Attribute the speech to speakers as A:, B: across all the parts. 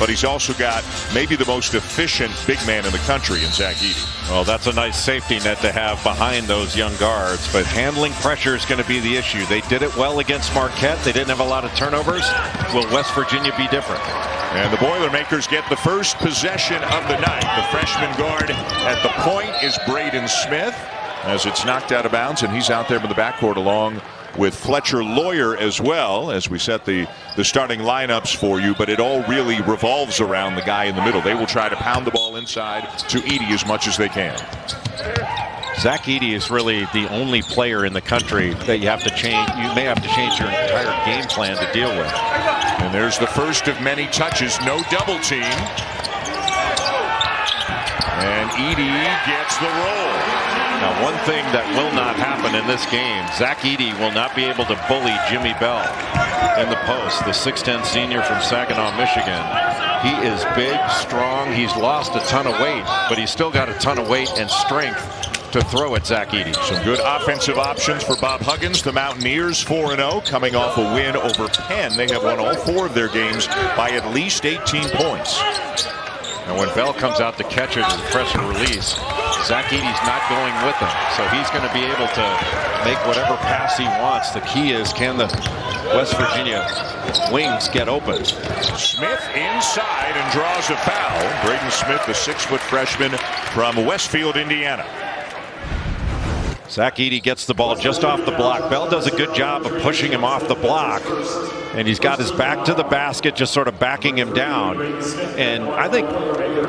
A: but he's also got maybe the most efficient big man in the country in Zach Edey.
B: Well, that's a nice safety net to have behind those young guards, but handling pressure is going to be the issue. They did it well against Marquette. They didn't have a lot of turnovers. Will West Virginia be different?
A: And the Boilermakers get the first possession of the night. The freshman guard at the point is Braden Smith, as it's knocked out of bounds, and he's out there in the backcourt along with Fletcher Lawyer as well, as we set the starting lineups for you. But it all really revolves around the guy in the middle. They will try to pound the ball inside to Edey as much as they can.
B: Zach Edey is really the only player in the country that you have to change. You may have to change your entire game plan to deal with.
A: And there's the first of many touches. No double team. And Edey gets the roll.
B: Now, one thing that will not happen in this game, Zach Edey will not be able to bully Jimmy Bell in the post, the 6'10" senior from Saginaw, Michigan. He is big, strong. He's lost a ton of weight, but he's still got a ton of weight and strength to throw at Zach Edey.
A: Some good offensive options for Bob Huggins. The Mountaineers 4-0, coming off a win over Penn. They have won all 4 of their games by at least 18 points.
B: And when Bell comes out to catch it as a press and release, Zach Edey's not going with him, so he's going to be able to make whatever pass he wants. The key is, can the West Virginia wings get open?
A: Smith inside and draws a foul. Braden Smith, the 6-foot freshman from Westfield, Indiana.
B: Zach Edey gets the ball just off the block. Bell does a good job of pushing him off the block, and he's got his back to the basket, just sort of backing him down. And I think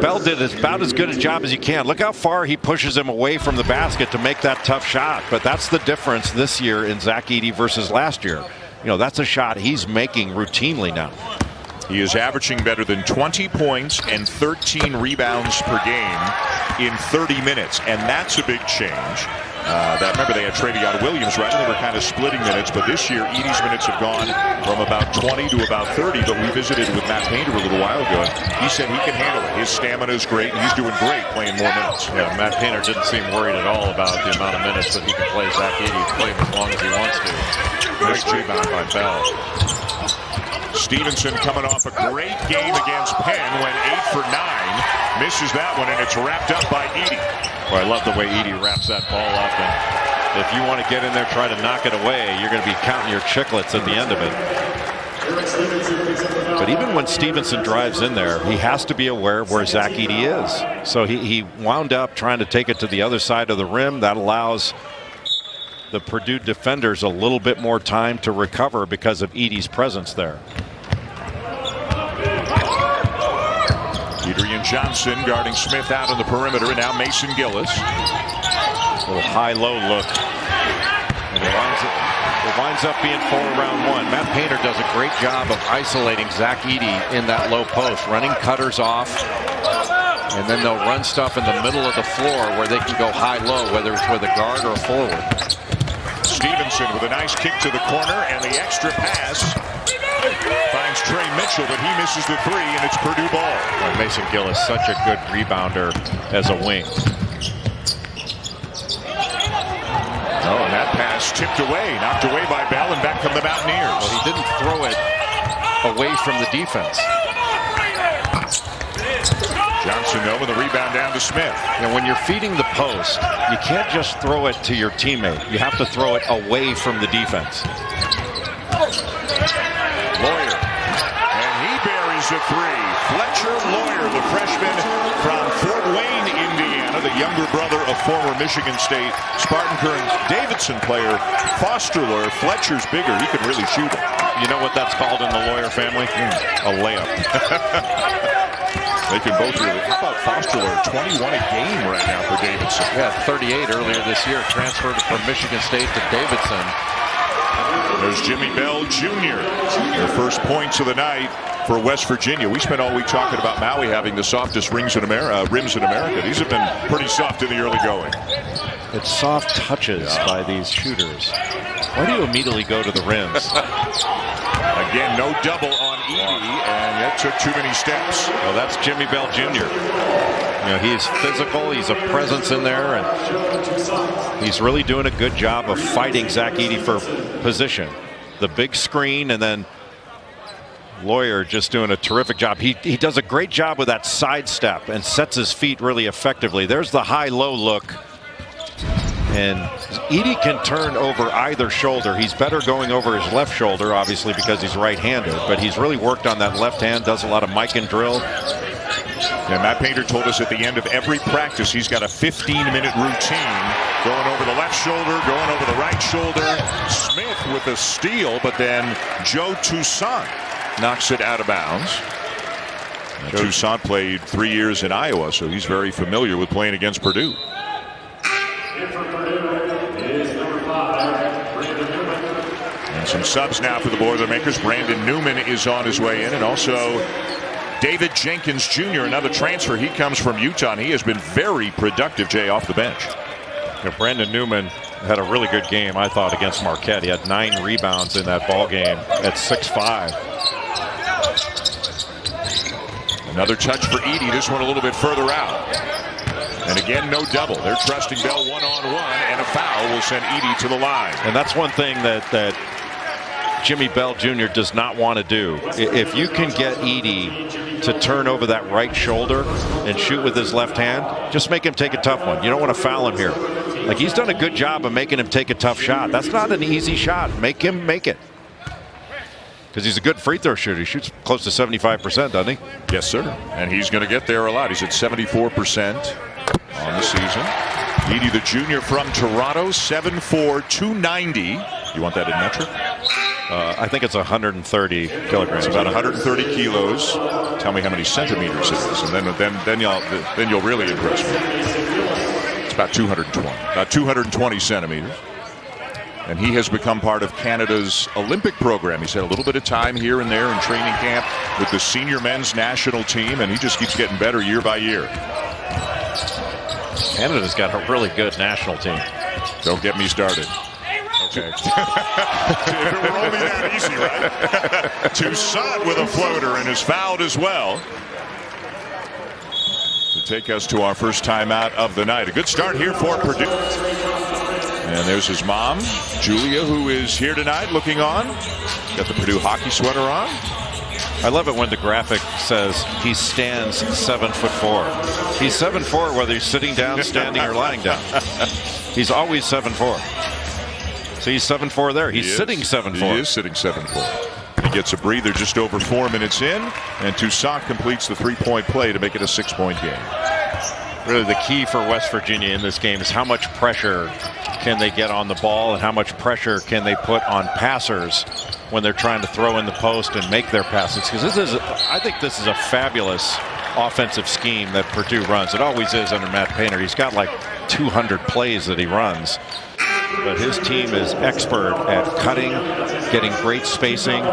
B: Bell did about as good a job as he can. Look how far he pushes him away from the basket to make that tough shot. But that's the difference this year in Zach Edey versus last year. You know, that's a shot he's making routinely now.
A: He is averaging better than 20 points and 13 rebounds per game in 30 minutes, and that's a big change. Remember, they had Travion Williams, right? They were kind of splitting minutes, but this year Edey's minutes have gone from about 20 to about 30. But we visited with Matt Painter a little while ago. He said he can handle it. His stamina is great, and he's doing great playing more minutes.
B: Yeah, Matt Painter didn't seem worried at all about the amount of minutes that he can play. Zach Edey play him as long as he wants to. Great rebound by Bell.
A: Stevenson coming off a great game against Penn, went 8 for 9, misses that one, and it's wrapped up by Edey.
B: Well, I love the way Edey wraps that ball up, and if you want to get in there, try to knock it away, you're going to be counting your chiclets at the end of it. But even when Stevenson drives in there, he has to be aware of where Zach Edey is. So he wound up trying to take it to the other side of the rim. That allows the Purdue defenders a little bit more time to recover because of Edey's presence there.
A: Adrian Johnson guarding Smith out on the perimeter, and now Mason Gillis.
B: A little high-low look. And it winds up being 4 around 1. Matt Painter does a great job of isolating Zach Edey in that low post, running cutters off, and then they'll run stuff in the middle of the floor where they can go high-low, whether it's with a guard or a forward.
A: Stevenson with a nice kick to the corner, and the extra pass finds Trey Mitchell, but he misses the 3, and it's Purdue ball.
B: Well, Mason Gillis, such a good rebounder as a wing.
A: Oh, and that pass tipped away, knocked away by Bell, and back come the Mountaineers.
B: Well, he didn't throw it away from the defense.
A: Johnson, though, with the rebound down to Smith.
B: And when you're feeding the post, you can't just throw it to your teammate. You have to throw it away from the defense.
A: Lawyer, and he buries a 3. Fletcher Lawyer, the freshman from Fort Wayne, Indiana, the younger brother of former Michigan State Spartan Curran Davidson player Foster Lawyer. Fletcher's bigger. He can really shoot it.
B: You know what that's called in the Lawyer family? A layup.
A: They can both really. How about Foster Lawyer? 21 a game right now for Davidson.
B: Yeah, 38 earlier this year. Transferred from Michigan State to Davidson.
A: There's Jimmy Bell Jr. Their first points of the night for West Virginia. We spent all week talking about Maui having the softest rims in America. These have been pretty soft in the early going.
B: It's soft touches by these shooters. Why do you immediately go to the rims?
A: Again, no double on Edey, and that took too many steps.
B: Well, that's Jimmy Bell Jr. You know, he's physical, he's a presence in there, and he's really doing a good job of fighting Zach Edey for position. The big screen, and then Lawyer just doing a terrific job. He does a great job with that sidestep and sets his feet really effectively. There's the high-low look. And Edey can turn over either shoulder. He's better going over his left shoulder, obviously, because he's right-handed. But he's really worked on that left hand, does a lot of mic and drill.
A: And Matt Painter told us at the end of every practice he's got a 15-minute routine going over the left shoulder, going over the right shoulder. Smith with a steal, but then Joe Toussaint knocks it out of bounds. Toussaint played 3 years in Iowa, so he's very familiar with playing against Purdue. And some subs now for the Boilermakers. Brandon Newman is on his way in, and also David Jenkins Jr., another transfer. He comes from Utah, and he has been very productive, Jay, off the bench.
B: Brandon Newman had a really good game, I thought, against Marquette. He had 9 rebounds in that ball game at 6'5".
A: Another touch for Edey, this one a little bit further out. And again, no double. They're trusting Bell one-on-one, and a foul will send Edey to the line.
B: And that's one thing that Jimmy Bell Jr. does not want to do. If you can get Edey to turn over that right shoulder and shoot with his left hand, just make him take a tough one. You don't want to foul him here. Like, he's done a good job of making him take a tough shot. That's not an easy shot. Make him make it. Because he's a good free throw shooter. He shoots close to 75%, doesn't he?
A: Yes, sir. And he's going to get there a lot. He's at 74% on the season. Edey, the junior from Toronto, 7'4", 290. You want that in metric?
B: I think it's 130 kilograms.
A: It's about 130 kilos. Tell me how many centimeters it is, and then you'll really impress me. It's about 220. About 220 centimeters. And he has become part of Canada's Olympic program. He's had a little bit of time here and there in training camp with the senior men's national team, and he just keeps getting better year by year.
B: Canada's got a really good national team.
A: Don't get me started. Okay. It won't be that easy, right? Toussaint with a floater and is fouled as well. To take us to our first timeout of the night. A good start here for Purdue. And there's his mom, Julia, who is here tonight looking on. Got the Purdue hockey sweater on.
B: I love it when the graphic says he stands 7'4". He's 7'4" whether he's sitting down, standing, or lying down. He's always 7'4". So he's 7'4" there. He's sitting 7'4".
A: He is sitting 7'4". He gets a breather just over 4 minutes in, and Toussaint completes the three-point play to make it a 6-point game.
B: Really, the key for West Virginia in this game is how much pressure can they get on the ball and how much pressure can they put on passers when they're trying to throw in the post and make their passes. Because I think this is a fabulous offensive scheme that Purdue runs. It always is under Matt Painter. He's got like 200 plays that he runs. But his team is expert at cutting, getting great spacing.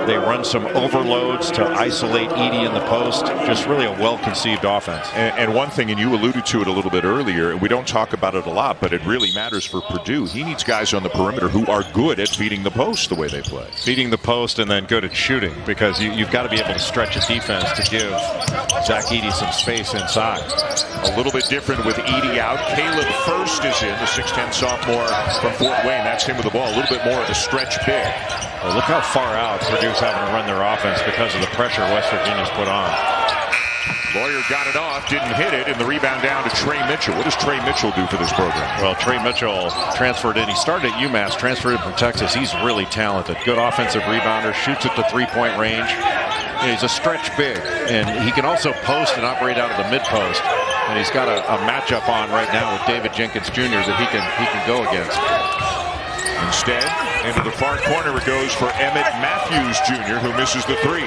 B: They run some overloads to isolate Edey in the post. Just really a well-conceived offense.
A: And one thing, and you alluded to it a little bit earlier, and we don't talk about it a lot, but it really matters for Purdue. He needs guys on the perimeter who are good at feeding the post the way they play.
B: Feeding the post and then good at shooting, because you've got to be able to stretch a defense to give Zach Edey some space inside.
A: A little bit different with Edey out. Caleb First is in, the 6'10" sophomore from Fort Wayne. That's him with the ball. A little bit more of a stretch big.
B: Well, look how far out Purdue's having to run their offense because of the pressure West Virginia's put on.
A: Lawyer got it off, didn't hit it, and the rebound down to Trey Mitchell. What does Trey Mitchell do for this program?
B: Well, Trey Mitchell transferred in. He started at UMass, transferred in from Texas. He's really talented. Good offensive rebounder, shoots at the three-point range. He's a stretch big, and he can also post and operate out of the mid-post. And he's got a matchup on right now with David Jenkins Jr. that he can go against.
A: Instead, into the far corner it goes for Emmett Matthews Jr., who misses the three.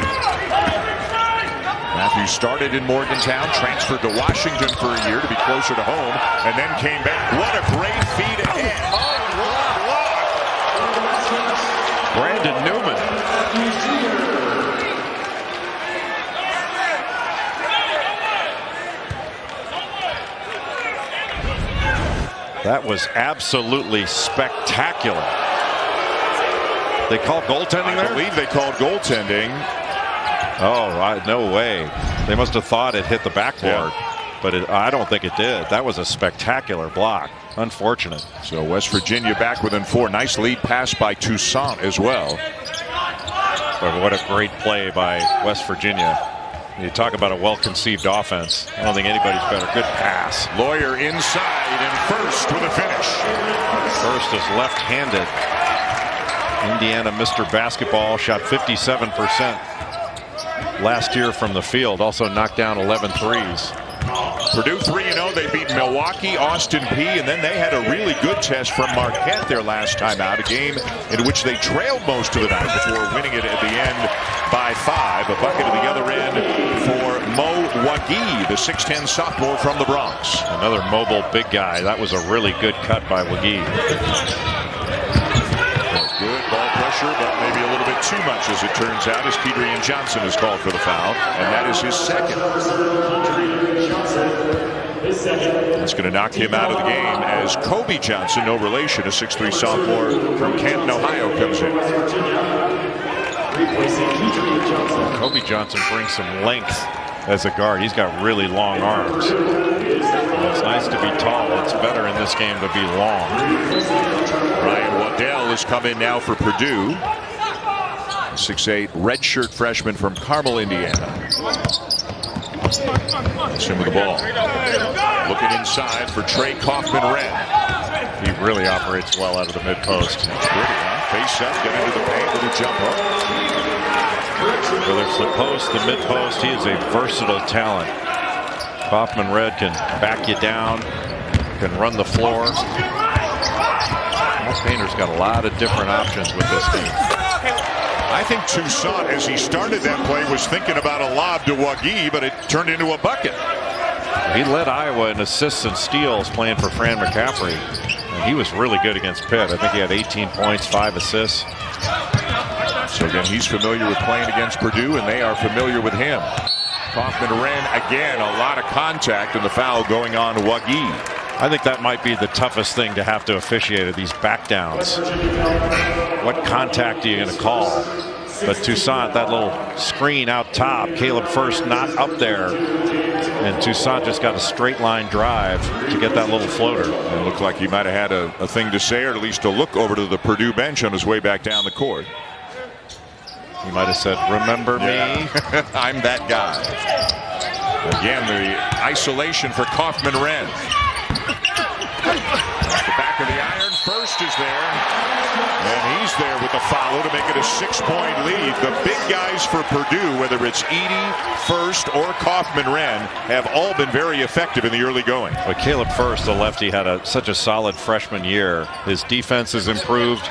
A: Matthews started in Morgantown, transferred to Washington for a year to be closer to home, and then came back. What a great feed ahead. Oh, what a block!
B: Brandon Newman. That was absolutely spectacular. They called goaltending there?
A: I believe they called goaltending.
B: Oh, no way. They must have thought it hit the backboard, but I don't think it did. That was a spectacular block. Unfortunate. So
A: West Virginia back within 4. Nice lead pass by Toussaint as well.
B: But what a great play by West Virginia. You talk about a well-conceived offense. I don't think anybody's better. Good pass.
A: Lawyer inside and First with a finish.
B: First is left-handed. Indiana, Mr. Basketball, shot 57% last year from the field. Also knocked down 11 threes.
A: Purdue 3-0. They beat Milwaukee, Austin Peay, and then they had a really good test from Marquette their last time out. A game in which they trailed most of the night before winning it at the end by 5. A bucket at the other end for Mo Wagee, the 6'10 sophomore from the Bronx.
B: Another mobile big guy. That was a really good cut by Wagee.
A: Good ball pressure, but maybe a little bit too much, as it turns out, as Kedrian Johnson is called for the foul, and that is his second. It's going to knock him out of the game as Kobe Johnson, no relation, a 6'3 sophomore from Canton, Ohio, comes in.
B: Kobe Johnson brings some length as a guard. He's got really long arms. It's nice to be tall. It's better in this game to be long.
A: Ryan Waddell has come in now for Purdue. 6'8 redshirt freshman from Carmel, Indiana. That's him with the ball. Looking inside for Trey Kaufman-Renn.
B: He really operates well out of the mid-post.
A: That's pretty, huh? Face up, get into the paint with a jump hook.
B: Whether it's the post, the mid-post, he is a versatile talent. Kaufman-Renn can back you down, can run the floor. Painter's got a lot of different options with this team.
A: I think Toussaint, as he started that play, was thinking about a lob to Wagee, but it turned into a bucket.
B: He led Iowa in assists and steals playing for Fran McCaffrey. And he was really good against Pitt. I think he had 18 points, 5 assists.
A: So again, he's familiar with playing against Purdue, and they are familiar with him. Kaufman-Renn, again, a lot of contact, and the foul going on Wagee.
B: I think that might be the toughest thing to have to officiate at these back downs. What contact are you going to call? But Toussaint, that little screen out top, Caleb First not up there, and Toussaint just got a straight line drive to get that little floater.
A: It looked like he might have had a thing to say, or at least to look over to the Purdue bench on his way back down the court.
B: He might have said, "Remember me?"
A: I'm that guy. Again, the isolation for Kaufman-Renn. The back of the iron, First is there. And he's there with the follow to make it a 6-point lead. The big guys for Purdue, whether it's Edey, First, or Kaufman-Renn, have all been very effective in the early going.
B: But Caleb First, the lefty, had such a solid freshman year. His defense has improved.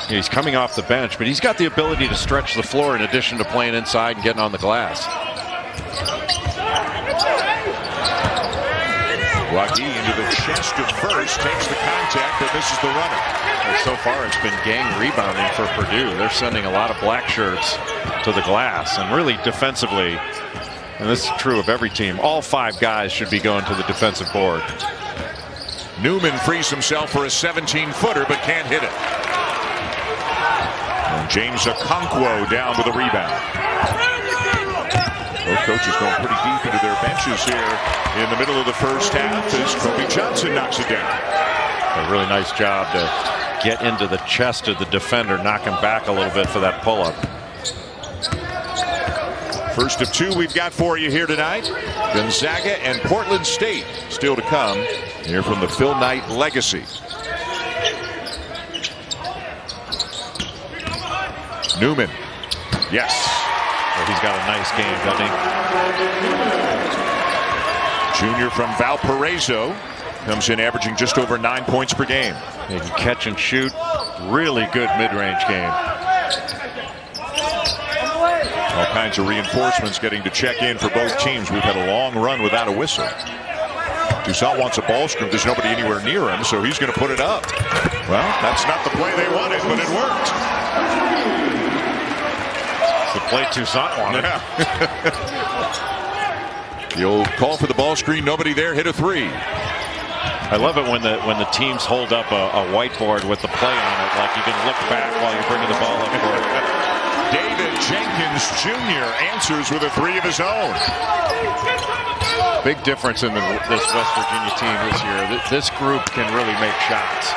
B: He's coming off the bench, but he's got the ability to stretch the floor in addition to playing inside and getting on the glass.
A: Wagee into the chest of First, takes the contact, but misses the runner.
B: And so far, it's been gang rebounding for Purdue. They're sending a lot of black shirts to the glass, and really defensively, and this is true of every team, all 5 guys should be going to the defensive board.
A: Newman frees himself for a 17-footer, but can't hit it. And James Okonkwo down with a rebound. Both coaches going pretty deep into their benches here in the middle of the first half as Kobe Johnson knocks it down.
B: A really nice job to get into the chest of the defender, knock him back a little bit for that pull-up.
A: First of 2 we've got for you here tonight. Gonzaga and Portland State still to come here from the Phil Knight legacy. Newman. Yes.
B: Well, he's got a nice game, doesn't he?
A: Junior from Valparaiso comes in averaging just over 9 points per game.
B: He can catch and shoot. Really good mid-range game.
A: All kinds of reinforcements getting to check in for both teams. We've had a long run without a whistle. Toussaint wants a ball screen. There's nobody anywhere near him, so he's going to put it up. Well, that's not the play they wanted, but it worked.
B: It's the play Toussaint wanted.
A: Yeah. The old call for the ball screen, nobody there, hit a 3.
B: I love it when the teams hold up a whiteboard with the play on it, like you can look back while you're bringing the ball up for it.
A: David Jenkins Jr. answers with a 3 of his own.
B: Big difference in this West Virginia team this year. This group can really make shots.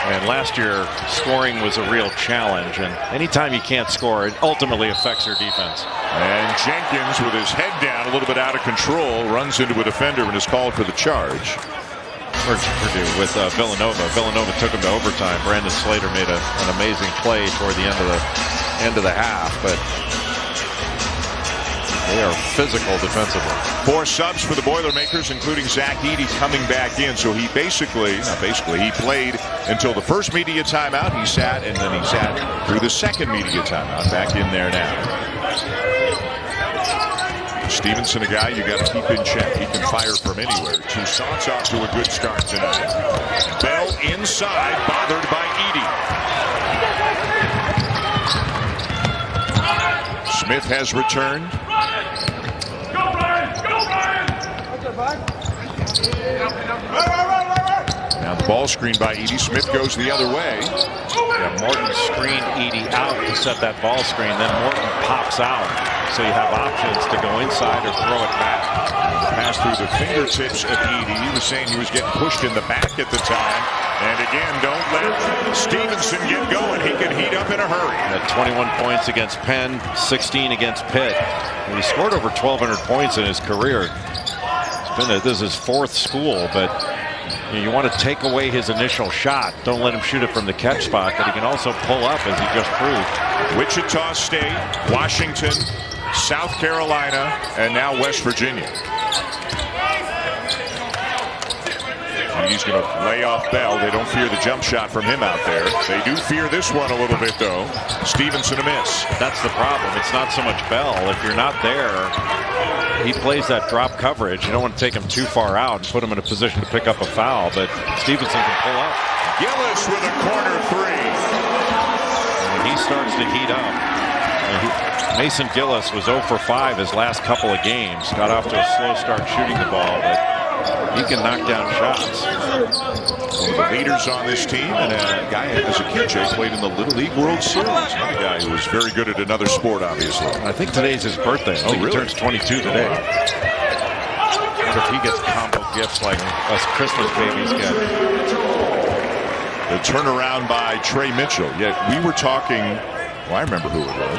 B: And last year, scoring was a real challenge. And anytime you can't score, it ultimately affects your defense.
A: And Jenkins, with his head down, a little bit out of control, runs into a defender and is called for the charge.
B: Purdue with Villanova. Villanova took him to overtime. Brandon Slater made an amazing play toward the end of the half, but they are physical defensively.
A: 4 subs for the Boilermakers, including Zach Edey coming back in. So he he played until the first media timeout. He sat, and then he sat through the second media timeout. Back in there now. Stevenson, a guy you got to keep in check. He can fire from anywhere. Toussaint's off to a good start tonight. Bell inside, bothered by Edey. Smith has returned. Now the ball screen by Edey. Smith goes the other way.
B: Yeah, Morton screened Edey out to set that ball screen. Then Morton pops out. So you have options to go inside or throw it back.
A: Pass through the fingertips of Edey. He was saying he was getting pushed in the back at the time. And again, don't let Stevenson get going. He can heat up in a hurry.
B: At 21 points against Penn, 16 against Pitt. And he scored over 1,200 points in his career. This is his 4th school, but you want to take away his initial shot. Don't let him shoot it from the catch spot, but he can also pull up, as he just proved.
A: Wichita State, Washington, South Carolina, and now West Virginia. And he's going to lay off Bell. They don't fear the jump shot from him out there. They do fear this one a little bit, though. Stevenson a miss.
B: That's the problem. It's not so much Bell. If you're not there, he plays that drop coverage. You don't want to take him too far out and put him in a position to pick up a foul, but Stevenson can pull up.
A: Gillis with a corner 3.
B: And he starts to heat up. Mason Gillis was 0 for 5 his last couple of games. Got off to a slow start shooting the ball, but he can knock down shots.
A: One of the leaders on this team, and a guy as a kid, Jay, played in the Little League World Series. Another guy who was very good at another sport, obviously.
B: I think today's his birthday. I think
A: really?
B: He turns 22 today. What if he gets combo gifts like us Christmas babies get?
A: The turnaround by Trey Mitchell. Yeah, we were talking. Well, I remember who it was.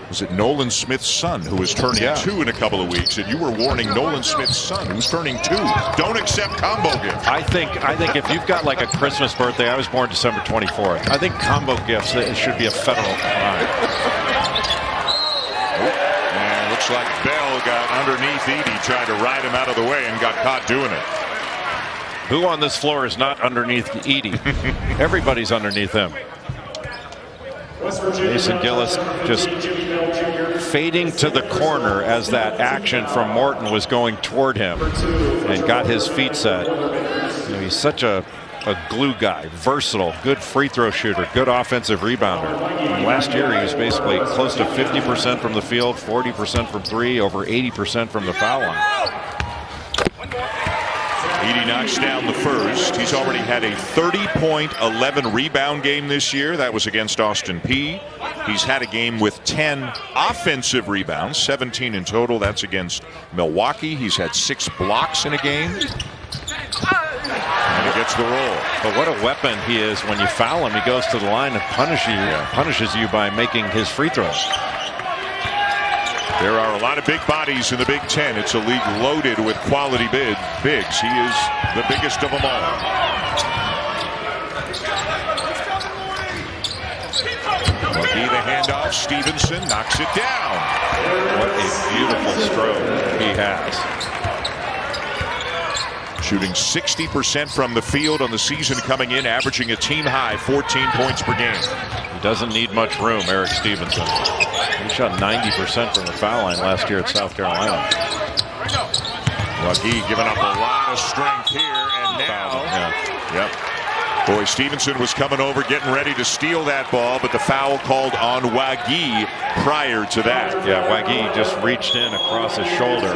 A: Was it Nolan Smith's son, who is turning 2 in a couple of weeks? And you were warning Nolan Smith's son, who's turning 2. Don't accept combo gifts.
B: I think if you've got like a Christmas birthday, I was born December 24th. I think combo gifts should be a federal crime.
A: And looks like Bell got underneath Edey, tried to ride him out of the way, and got caught doing it.
B: Who on this floor is not underneath Edey? Everybody's underneath him. Mason Gillis just fading to the corner as that action from Morton was going toward him and got his feet set. He's such a glue guy, versatile, good free throw shooter, good offensive rebounder. Last year he was basically close to 50% from the field, 40% from 3, over 80% from the foul line.
A: Edey knocks down the first. He's already had a 30-point, 11-rebound game this year. That was against Austin Peay. He's had a game with 10 offensive rebounds, 17 in total. That's against Milwaukee. He's had 6 blocks in a game. And he gets the roll.
B: But what a weapon he is when you foul him. He goes to the line and punishes you by making his free throws.
A: There are a lot of big bodies in the Big Ten. It's a league loaded with quality bigs. He is the biggest of them all. McGee the handoff. Stevenson knocks it down.
B: What a beautiful stroke he has.
A: Shooting 60% from the field on the season coming in, averaging a team high 14 points per game.
B: He doesn't need much room, Eric Stevenson. He shot 90% from the foul line last year at South Carolina.
A: McGee giving up a lot of strength here, and now, Boy, Stevenson was coming over, getting ready to steal that ball, but the foul called on Wagee prior to that.
B: Yeah, Wagee just reached in across his shoulder.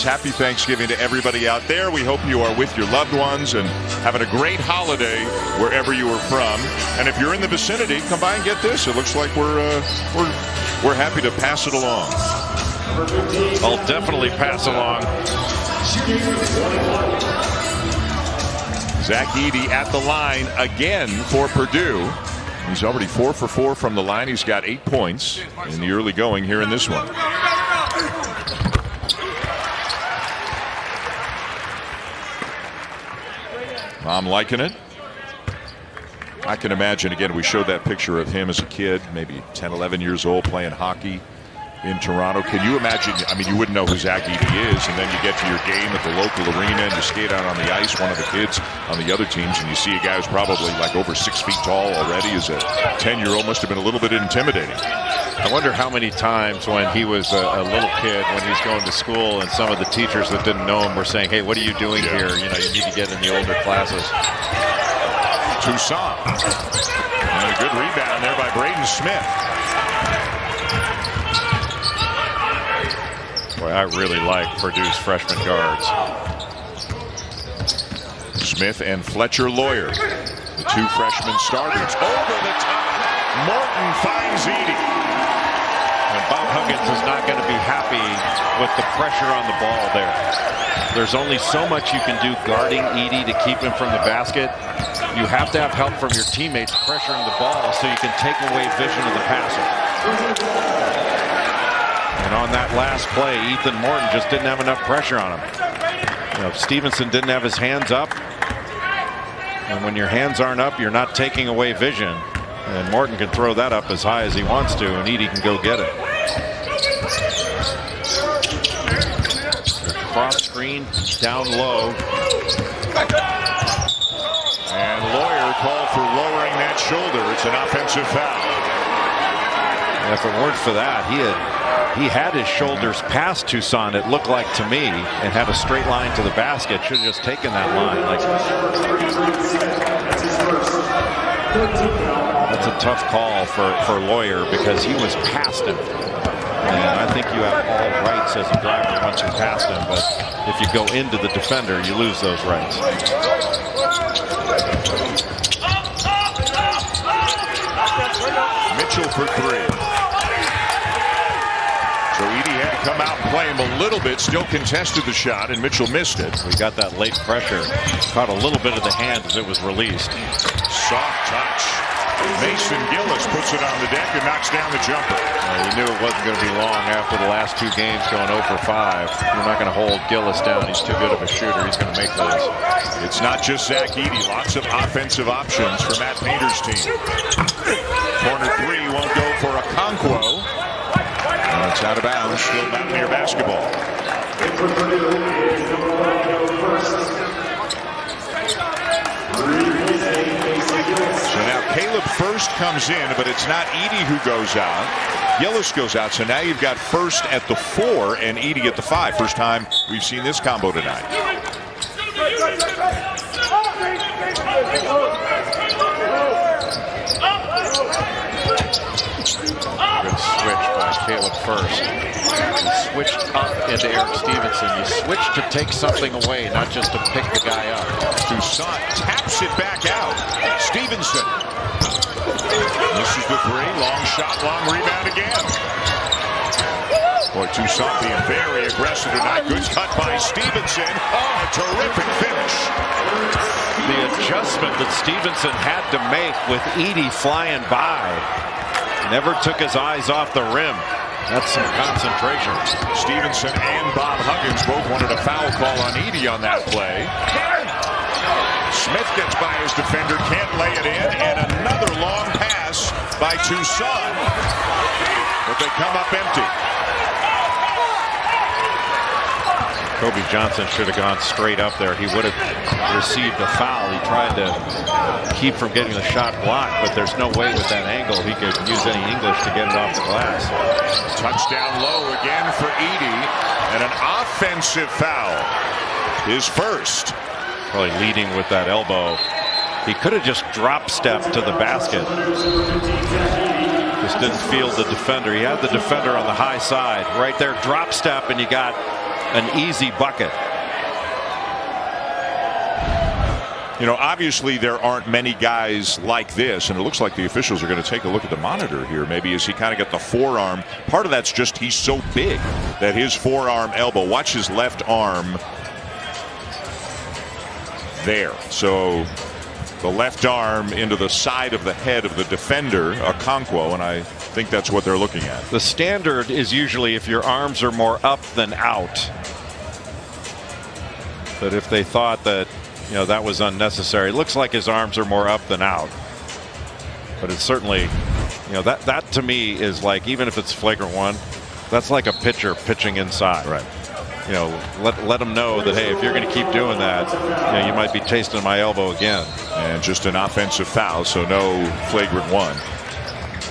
A: Happy Thanksgiving to everybody out there. We hope you are with your loved ones and having a great holiday wherever you are from. And if you're in the vicinity, come by and get this. It looks like we're happy to pass it along.
B: I'll definitely pass along.
A: Zach Edey at the line again for Purdue. He's already 4 for 4 from the line. He's got 8 points in the early going here in this one. I'm liking it. I can imagine, again, we showed that picture of him as a kid, maybe 10, 11 years old, playing hockey in Toronto. Can you imagine? I mean, you wouldn't know who Zach Edey is, and then you get to your game at the local arena and you skate out on the ice, one of the kids on the other teams, and you see a guy who's probably like over 6 feet tall already. As a 10-year-old, must have been a little bit intimidating.
B: I wonder how mmany times when he was a little kid, when he's going to school, and some of the teachers that didn't know him were saying, "Hey, what are you doing here? You know, you need to get in the older classes."
A: Toussaint. And a good rebound there by Braden Smith.
B: Boy, I really like Purdue's freshman guards.
A: Smith and Fletcher Lawyer, the 2 freshman starters. Over the top. Morton finds Edey.
B: And Bob Huggins is not going to be happy with the pressure on the ball there. There's only so much you can do guarding Edey to keep him from the basket. You have to have help from your teammates pressuring the ball so you can take away vision of the passer. And on that last play, Ethan Morton just didn't have enough pressure on him. You know, Stevenson didn't have his hands up. And when your hands aren't up, you're not taking away vision. And Morton can throw that up as high as he wants to, and Edey can go get it. Cross screen down low.
A: And Lawyer called for lowering that shoulder. It's an offensive foul.
B: And if it weren't for that, he had his shoulders past Toussaint, it looked like to me, and had a straight line to the basket. Should have just taken that line. That's a tough call for Lawyer because he was past him. And I think you have all rights as a driver once you pass him, but if you go into the defender, you lose those rights.
A: Mitchell for 3. So Edey had to come out and play him a little bit, still contested the shot, and Mitchell missed it.
B: We got that late pressure. Caught a little bit of the hand as it was released.
A: Soft touch. Mason Gillis puts it on the deck and knocks down the jumper.
B: We knew it wasn't going to be long after the last 2 games going 0 for 5. You're not going to hold Gillis down. He's too good of a shooter. He's going to make those.
A: It's not just Zach Edey. Lots of offensive options for Matt Painter's team. Corner 3 won't go for a Okonkwo. It's out of bounds. Still Mountaineer basketball. So now Caleb First comes in, but it's not Edey who goes out. Gillis goes out. So now you've got First at the 4 and Edey at the 5. First time we've seen this combo tonight.
B: Good switch by Caleb First. You switched up into Eric Stevenson. You switched to take something away, not just to pick the guy up.
A: Toussaint taps it back out. Stevenson. Misses the 3. Long shot, long rebound again. Boy, Toussaint being very aggressive tonight. Good cut by Stevenson. Oh, a terrific finish.
B: The adjustment that Stevenson had to make with Edey flying by. Never took his eyes off the rim. That's some concentration.
A: Stevenson and Bob Huggins both wanted a foul call on Edey on that play. Smith gets by his defender, can't lay it in, and another long pass by Toussaint. But they come up empty.
B: Kobe Johnson should have gone straight up there. He would have received a foul. He tried to keep from getting the shot blocked, but there's no way with that angle he could use any English to get it off the glass.
A: Touchdown low again for Edey, and an offensive foul. His first.
B: Probably leading with that elbow. He could have just drop stepped to the basket. Just didn't feel the defender. He had the defender on the high side. Right there, drop step, and you got an easy bucket.
A: You know, obviously there aren't many guys like this, and it looks like the officials are going to take a look at the monitor here. Maybe as he kind of got the forearm. Part of that's just he's so big that his forearm elbow. Watch his left arm there. So the left arm into the side of the head of the defender, Okonkwo, and I think that's what they're looking at.
B: The standard is usually if your arms are more up than out. But if they thought that, you know, that was unnecessary, it looks like his arms are more up than out. But it's certainly, you know, that to me is like, even if it's flagrant one, that's like a pitcher pitching inside.
A: Right.
B: You know, let them know that, hey, if you're going to keep doing that, you know, you might be tasting my elbow again.
A: And just an offensive foul, so no flagrant one.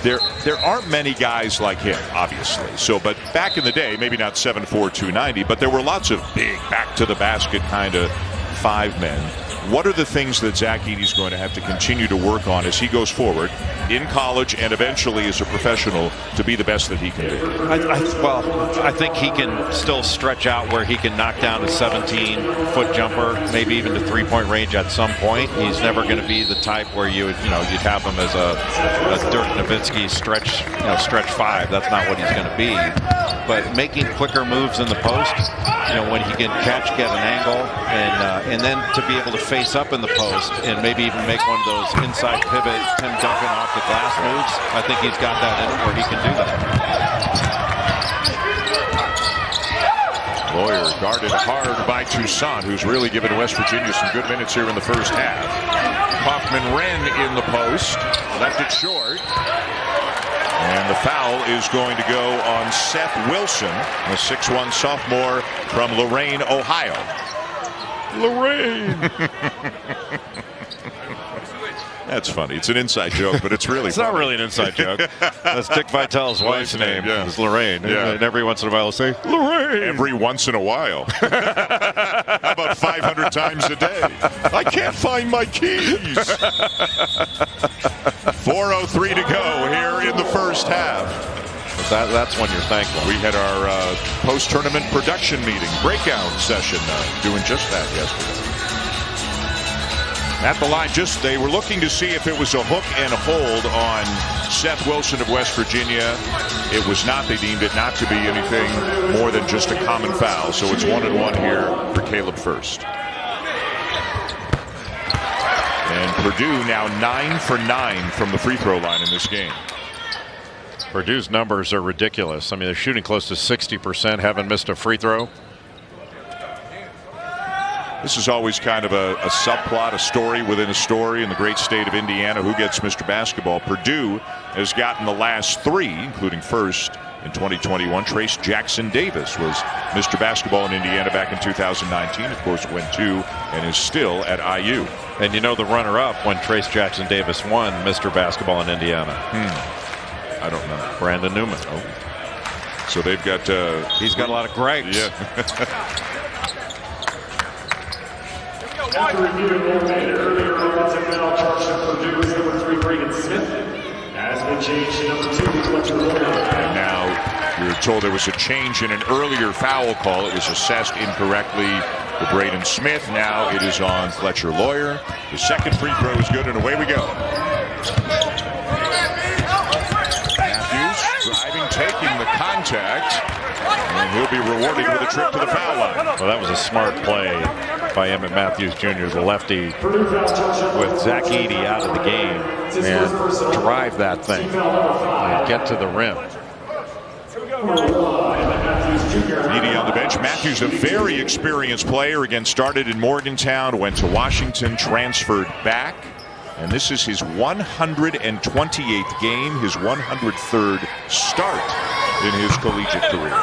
A: There aren't many guys like him, obviously. So, but back in the day, maybe not 7'4", 290, but there were lots of big back to the basket kind of 5 men. What are the things that Zach Edey's going to have to continue to work on as he goes forward in college and eventually as a professional to be the best that he can be?
B: I think he can still stretch out where he can knock down a 17-foot jumper, maybe even to three-point range at some point. He's never going to be the type where you'd have him as a Dirk Nowitzki stretch 5. That's not what he's going to be. But making quicker moves in the post, you know, when he can catch, get an angle, and then to be able to face up in the post and maybe even make one of those inside pivot Tim Duncan off the glass moves. I think he's got that in him where he can do that.
A: Lawyer guarded hard by Toussaint, who's really given West Virginia some good minutes here in the first half. Kaufman-Renn in the post, left it short. And the foul is going to go on Seth Wilson, a 6'1" sophomore from Lorain, Ohio. Lorain! That's funny. It's an inside joke, but it's really
B: It's
A: funny.
B: not really an inside joke. That's Dick Vitale's wife's name.
A: Yeah.
B: Is Lorraine.
A: Yeah.
B: And every once in a while he'll say, Lorraine!
A: Every once in a while. How about 500 times a day? I can't find my keys. 4:03 to go here in the first half.
B: That's when you're thankful.
A: We had our post-tournament production meeting, breakout session, doing just that yesterday. At the line, they were looking to see if it was a hook and a hold on Seth Wilson of West Virginia. It was not. They deemed it not to be anything more than just a common foul. So it's 1-1 here for Caleb Furst. And Purdue now 9 for 9 from the free throw line in this game.
B: Purdue's numbers are ridiculous. I mean, they're shooting close to 60%, haven't missed a free throw.
A: This is always kind of a subplot, a story within a story in the great state of Indiana. Who gets Mr. Basketball? Purdue has gotten the last 3, including first in 2021. Trace Jackson Davis was Mr. Basketball in Indiana back in 2019. Of course, went to and is still at IU.
B: And you know the runner-up when Trace Jackson Davis won Mr. Basketball in Indiana?
A: I don't know.
B: Brandon Newman.
A: Oh. So they've got...
B: he's got a lot of Gregs.
A: Yeah.
C: After reviewing earlier offensive foul charged to Purdue is number 3, Braden Smith. Has been changed to number 2, Fletcher Lawyer.
A: And now you're told there was a change in an earlier foul call. It was assessed incorrectly to Braden Smith. Now it is on Fletcher Lawyer. The second free throw is good, and away we go. Matthews driving, taking the contact, and he'll be rewarded with a trip to the foul line.
B: Well, that was a smart play by Emmett Matthews Jr., the lefty, with Zach Edey out of the game, and drive that thing and get to the rim.
A: Edey on the bench. Matthews, a very experienced player. Again, started in Morgantown, went to Washington, transferred back. And this is his 128th game, his 103rd start in his collegiate career.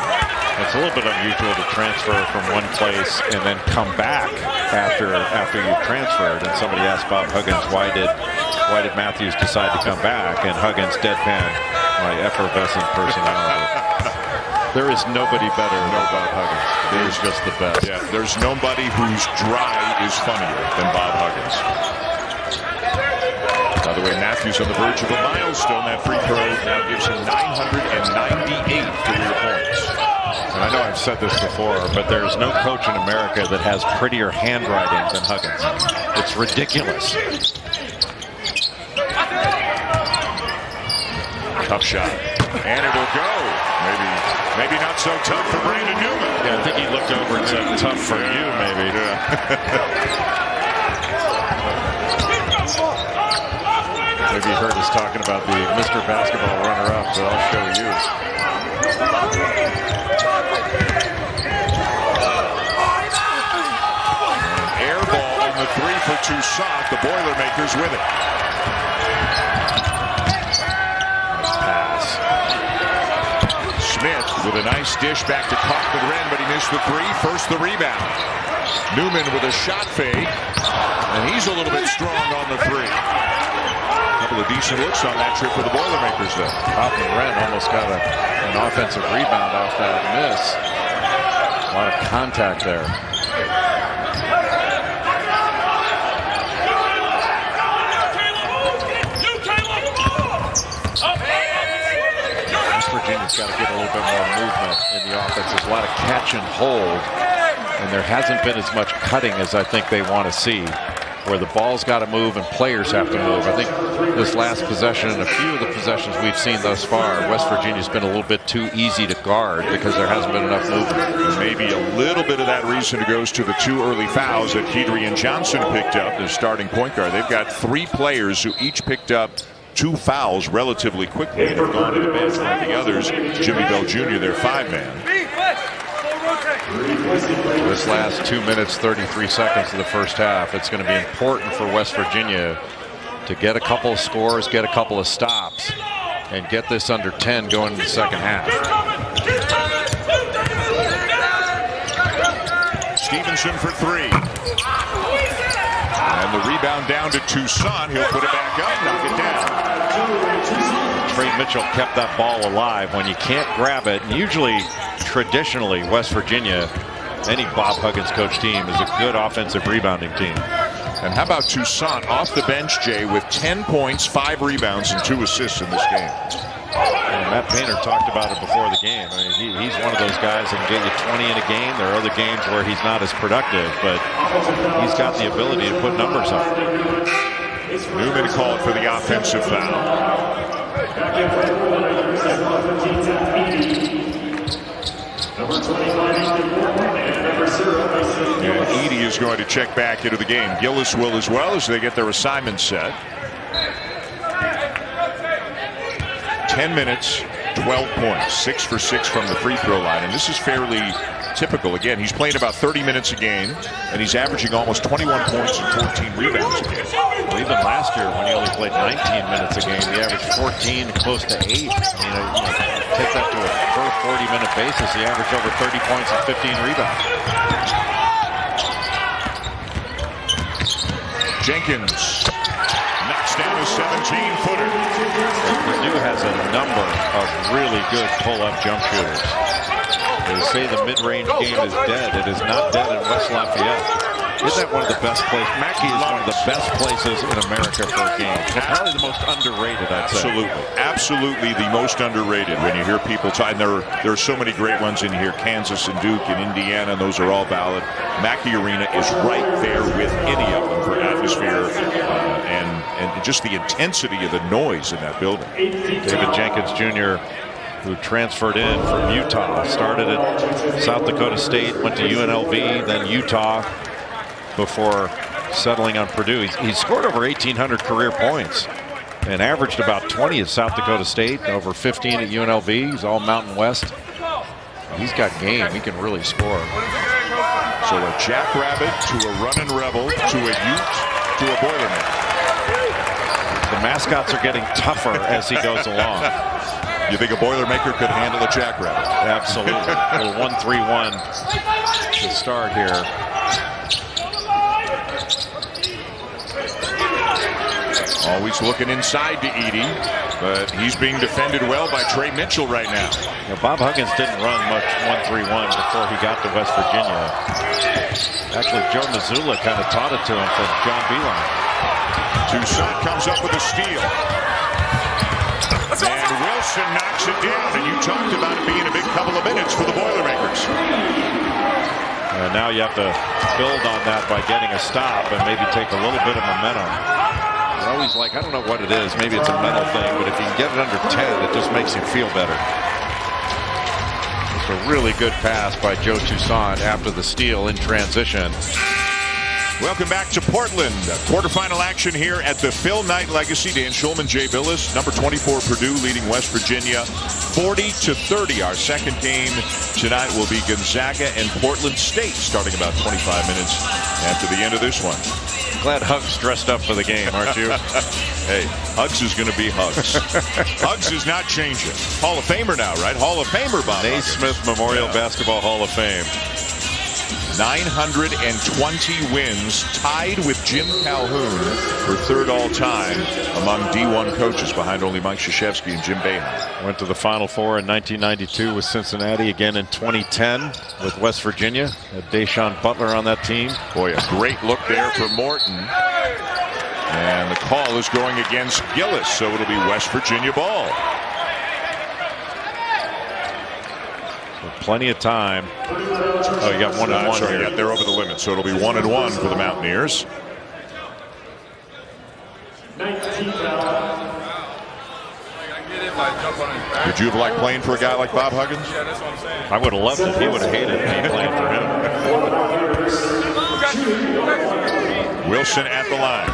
B: It's a little bit unusual to transfer from one place and then come back after you've transferred. And somebody asked Bob Huggins, why did Matthews decide to come back? And Huggins deadpan, my effervescent personality. There is nobody better than Bob Huggins. There's just the best.
A: Yeah, there's nobody whose dry is funnier than Bob Huggins. By the way, Matthews on the verge of a milestone. That free throw now gives him 998 career points.
B: And I know I've said this before, but there's no coach in America that has prettier handwriting than Huggins. It's ridiculous.
A: Tough shot. And it'll go. Maybe not so tough for Brandon Newman.
B: Yeah, I think he looked over and said, tough for you, maybe.
A: Yeah.
B: Maybe you heard us talking about the Mr. Basketball runner-up, but I'll show you.
A: Air ball in the three for Toussaint. The Boilermakers with it.
B: Nice pass.
A: Smith with a nice dish back to Kaufman-Renn, but he missed the three. First the rebound. Newman with a shot fake, and he's a little bit strong on the three. A couple of decent looks on that trip for the Boilermakers, though.
B: Kaufman-Renn almost got an offensive rebound off that miss. A lot of contact there. Virginia's got to get a little bit more movement in the offense. There's a lot of catch and hold, and there hasn't been as much cutting as I think they want to see, where the ball's got to move and players have to move. I think this last possession and a few of the possessions we've seen thus far, West Virginia's been a little bit too easy to guard because there hasn't been enough movement.
A: And maybe a little bit of that reason goes to the 2 early fouls that Kedrian Johnson picked up as starting point guard. They've got 3 players who each picked up 2 fouls relatively quickly and have gone to the bench. One of the others, Jimmy Bell Jr., their 5-man.
B: This last 2 minutes, 33 seconds of the first half, it's going to be important for West Virginia to get a couple of scores, get a couple of stops, and get this under 10 going into the second half.
A: Stevenson for 3. And the rebound down to Toussaint. He'll put it back up, knock it down.
B: Trey Mitchell kept that ball alive. When you can't grab it, and usually, traditionally, West Virginia, any Bob Huggins coach team, is a good offensive rebounding team.
A: And how about Toussaint off the bench, Jay, with 10 points, 5 rebounds, and 2 assists in this game?
B: And Matt Painter talked about it before the game. I mean, he's one of those guys that can get you 20 in a game. There are other games where he's not as productive, but he's got the ability to put numbers up.
A: Newman called for the offensive foul. And Edey is going to check back into the game. Gillis will as well as they get their assignment set. 10 minutes, 12 points, 6 for 6 from the free throw line. And this is fairly typical. Again, he's playing about 30 minutes a game, and he's averaging almost 21 points and 14 rebounds a game.
B: Well, even last year, when he only played 19 minutes a game, he averaged 14 and close to 8. Take that to a per 40-minute basis, he averaged over 30 points and 15 rebounds.
A: Jenkins knocks down a 17-footer.
B: Purdue has a number of really good pull-up jump shooters. They say the mid-range game is dead. It is not dead in West Lafayette. Isn't that one of the best places? Mackey is one of the best places in America for a game. Probably the most underrated, I'd say.
A: Absolutely. Absolutely the most underrated. When you hear people talk, and there are so many great ones in here, Kansas and Duke and Indiana, and those are all valid. Mackey Arena is right there with any of them for atmosphere and just the intensity of the noise in that building.
B: David Jenkins Jr., who transferred in from Utah, started at South Dakota State, went to UNLV, then Utah, before settling on Purdue. He's scored over 1,800 career points and averaged about 20 at South Dakota State, over 15 at UNLV. He's all Mountain West. He's got game. He can really score.
A: So a jackrabbit to a running rebel to a Ute to a Boilermaker.
B: The mascots are getting tougher as he goes along.
A: You think a Boilermaker could handle a jackrabbit?
B: Absolutely. A little 1-3-1 to start here.
A: Always looking inside to Edey, but he's being defended well by Trey Mitchell right now.
B: Bob Huggins didn't run much 1-3-1 before he got to West Virginia. Actually, Joe Mazzulla kind of taught it to him from John Beeline.
A: Toussaint comes up with a steal. And Wilson knocks it down, and you talked about it being a big couple of minutes for the Boilermakers.
B: And now you have to build on that by getting a stop and maybe take a little bit of momentum. You're always like, I don't know what it is. Maybe it's a mental thing, but if you can get it under 10, it just makes you feel better. It's a really good pass by Joe Toussaint after the steal in transition.
A: Welcome back to Portland. Quarterfinal action here at the Phil Knight Legacy. Dan Schulman, Jay Billis, number 24 Purdue leading West Virginia 40-30. Our second game tonight will be Gonzaga and Portland State, starting about 25 minutes after the end of this one.
B: Glad Hugs dressed up for the game, aren't you?
A: Hey, Hugs is going to be Hugs. Hugs is not changing. Hall of Famer now, right? Hall of Famer, Bob.
B: Naismith Memorial Basketball Hall of Fame.
A: 920 wins, tied with Jim Calhoun for third all-time among D1 coaches, behind only Mike Krzyzewski and Jim Boeheim.
B: Went to the Final Four in 1992 with Cincinnati, again in 2010 with West Virginia. Had Deshaun Butler on that team.
A: Boy, a great look there for Morton. And the call is going against Gillis, so it'll be West Virginia ball.
B: Plenty of time. Oh, you got 1-1 here.
A: Yeah, they're over the limit, so it'll be 1-1 for the Mountaineers. Would you have liked playing for a guy like Bob Huggins?
B: I would have loved it. He would have hated me playing for him.
A: Wilson at the line.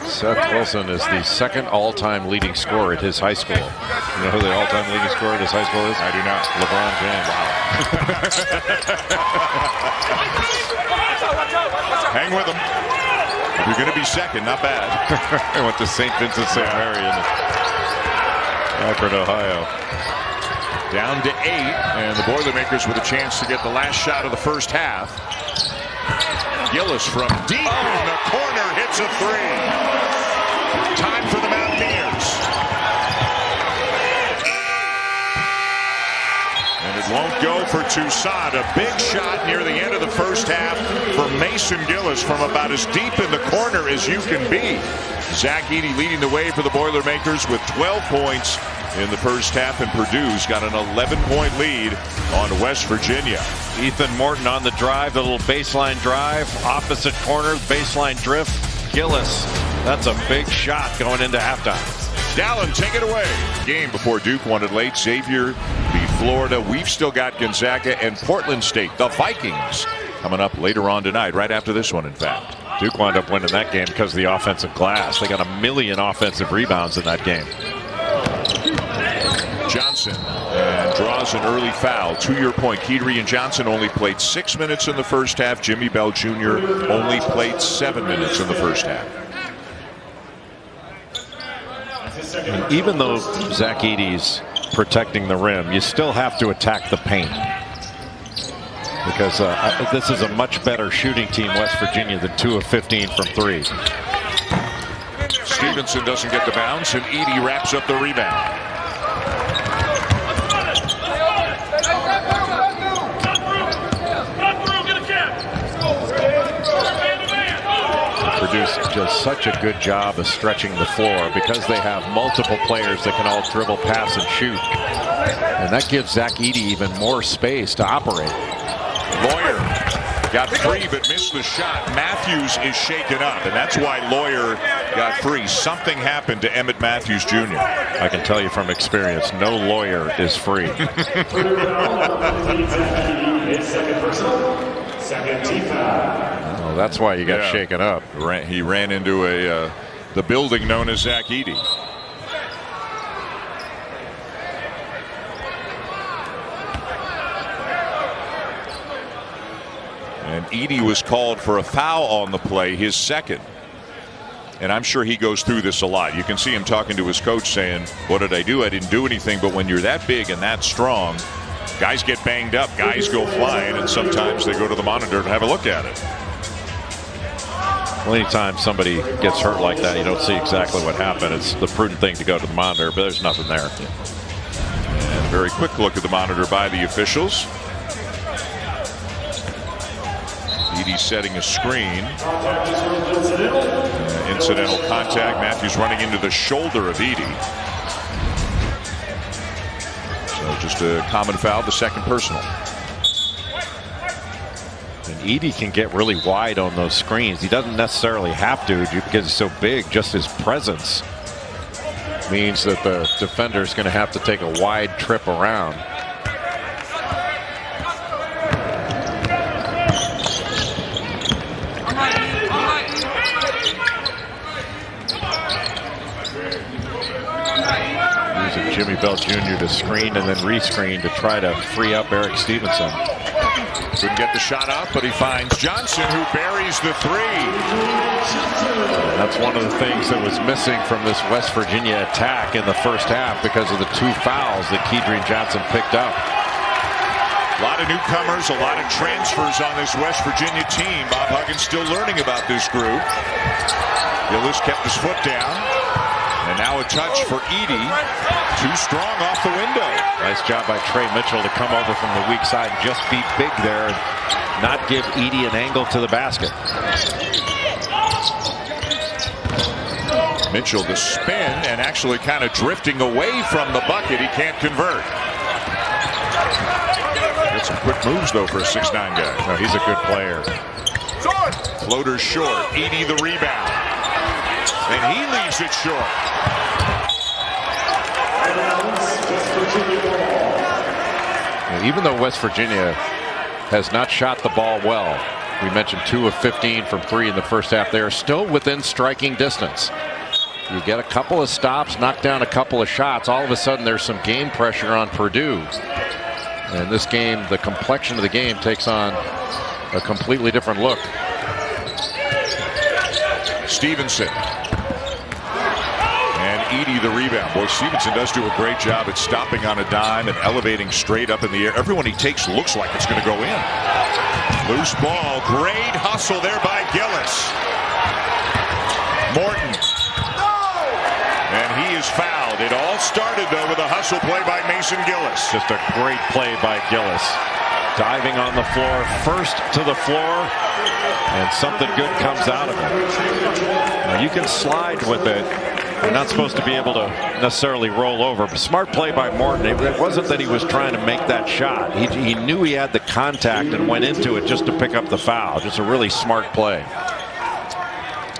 B: Seth Wilson is the second all-time leading scorer at his high school. You know who the all-time leading scorer at his high school is?
A: I do not.
B: LeBron James. Wow.
A: Hang with him. If you're going to be second, not bad.
B: I went to St. Vincent St. Mary in Akron, Ohio.
A: Down to 8, and the Boilermakers with a chance to get the last shot of the first half. Gillis from deep in the corner hits a three. Time for the Mountaineers. And it won't go for Toussaint. A big shot near the end of the first half for Mason Gillis from about as deep in the corner as you can be. Zach Edey leading the way for the Boilermakers with 12 points in the first half, and Purdue's got an 11-point lead on West Virginia.
B: Ethan Morton on the drive, the little baseline drive, opposite corner, baseline drift. Gillis, that's a big shot going into halftime.
A: Dallin, take it away. Game before Duke won it late. Xavier beat Florida. We've still got Gonzaga and Portland State, the Vikings, coming up later on tonight, right after this one, in fact.
B: Duke wound up winning that game because of the offensive glass. They got 1 million offensive rebounds in that game.
A: Johnson and draws an early foul. To your point, Keetery and Johnson only played 6 minutes in the first half. Jimmy Bell Jr. only played 7 minutes in the first half.
B: And even though Zach Edey's protecting the rim, you still have to attack the paint. Because this is a much better shooting team, West Virginia, than 2 of 15 from 3.
A: Stevenson doesn't get the bounce, and Edey wraps up the rebound.
B: Purdue does such a good job of stretching the floor because they have multiple players that can all dribble, pass, and shoot. And that gives Zach Edey even more space to operate.
A: Lawyer got free but missed the shot. Matthews is shaken up, and that's why Lawyer got free. Something happened to Emmett Matthews Jr.
B: I can tell you from experience, no lawyer is free. Well, that's why you got shaken up.
A: He ran into the building known as Zach Edey. And Edey was called for a foul on the play, his second. And I'm sure he goes through this a lot. You can see him talking to his coach saying, what did I do? I didn't do anything. But when you're that big and that strong, guys get banged up, guys go flying, and sometimes they go to the monitor to have a look at it.
B: Well, anytime somebody gets hurt like that, you don't see exactly what happened. It's the prudent thing to go to the monitor, but there's nothing there.
A: And a very quick look at the monitor by the officials. Edey setting a screen. Incidental contact. Matthews running into the shoulder of Edey. So just a common foul, the second personal.
B: And Edey can get really wide on those screens. He doesn't necessarily have to because he's so big. Just his presence means that the defender is going to have to take a wide trip around. Using Jimmy Bell Jr. to screen and then rescreen to try to free up Eric Stevenson.
A: Couldn't get the shot up, but he finds Johnson, who buries the three.
B: That's one of the things that was missing from this West Virginia attack in the first half because of the 2 fouls that Kedrian Johnson picked up.
A: A lot of newcomers, a lot of transfers on this West Virginia team. Bob Huggins still learning about this group. Gillis kept his foot down. And now a touch for Edey. Too strong off the window.
B: Nice job by Trey Mitchell to come over from the weak side and just be big there and not give Edey an angle to the basket.
A: Mitchell the spin and actually kind of drifting away from the bucket. He can't convert. Got some quick moves though for a 6'9" guy.
B: No, he's a good player.
A: Floater short. Edey the rebound. And he leaves it short.
B: Even though West Virginia has not shot the ball well, we mentioned 2 of 15 from 3 in the first half, they are still within striking distance. You get a couple of stops, knock down a couple of shots, all of a sudden there's some game pressure on Purdue. And this game, the complexion of the game takes on a completely different look.
A: Stevenson. And Edey the rebound. Boy, Stevenson does do a great job at stopping on a dime and elevating straight up in the air. Everyone he takes looks like it's going to go in. Loose ball. Great hustle there by Gillis. Morton. And he is fouled. It all started, though, with a hustle play by Mason Gillis.
B: Just a great play by Gillis. Diving on the floor, first to the floor, and something good comes out of it. Now, you can slide with it. You're not supposed to be able to necessarily roll over. But smart play by Morton. It wasn't that he was trying to make that shot. He knew he had the contact and went into it just to pick up the foul. Just a really smart play.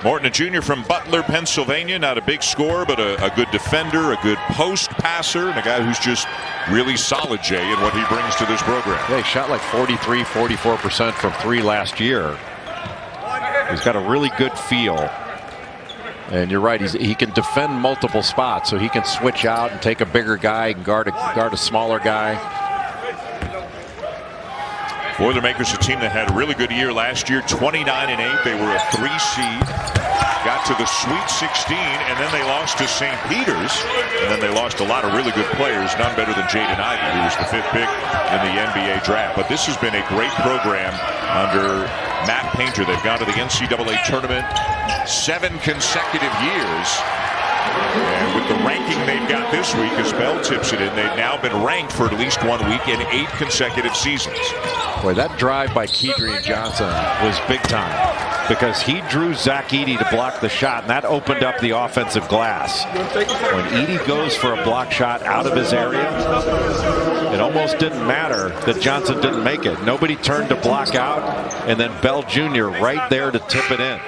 A: Morton, a junior from Butler, Pennsylvania. Not a big scorer, but a good defender, a good post passer, and a guy who's just really solid, Jay, in what he brings to this program.
B: Yeah, he shot like 43, 44% from 3 last year. He's got a really good feel. And you're right, he can defend multiple spots, so he can switch out and take a bigger guy and guard a smaller guy.
A: Boilermakers, a team that had a really good year last year, 29-8. They were a 3 seed, got to the Sweet 16, and then they lost to St. Peter's. And then they lost a lot of really good players, none better than Jaden Ivey, who was the 5th pick in the NBA draft. But this has been a great program under Matt Painter. They've gone to the NCAA tournament 7 consecutive years. And with the ranking they've got this week, as Bell tips it in, they've now been ranked for at least 1 week in 8 consecutive seasons.
B: Boy, that drive by Kedrian Johnson was big time because he drew Zach Edey to block the shot, and that opened up the offensive glass. When Edey goes for a block shot out of his area, it almost didn't matter that Johnson didn't make it. Nobody turned to block out, and then Bell Jr. right there to tip it in.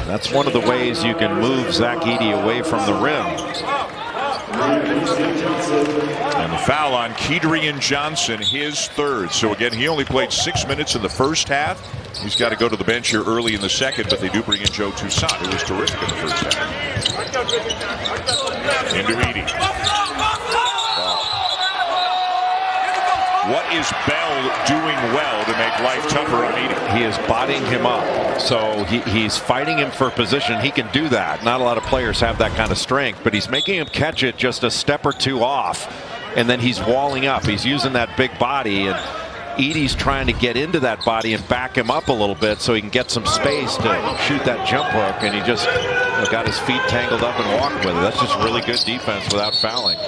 B: That's one of the ways you can move Zach Edey away from the rim.
A: And the foul on Kedrian Johnson, his 3rd. So again, he only played 6 minutes in the first half. He's got to go to the bench here early in the second, but they do bring in Joe Toussaint, who was terrific in the first half. Into Edey. What is Bell doing well to make life tougher on Edey?
B: He is bodying him up. So he's fighting him for position. He can do that. Not a lot of players have that kind of strength, but he's making him catch it just a step or 2 off. And then he's walling up. He's using that big body, and Edey's trying to get into that body and back him up a little bit so he can get some space to shoot that jump hook, and he just got his feet tangled up and walked with it. That's just really good defense without fouling.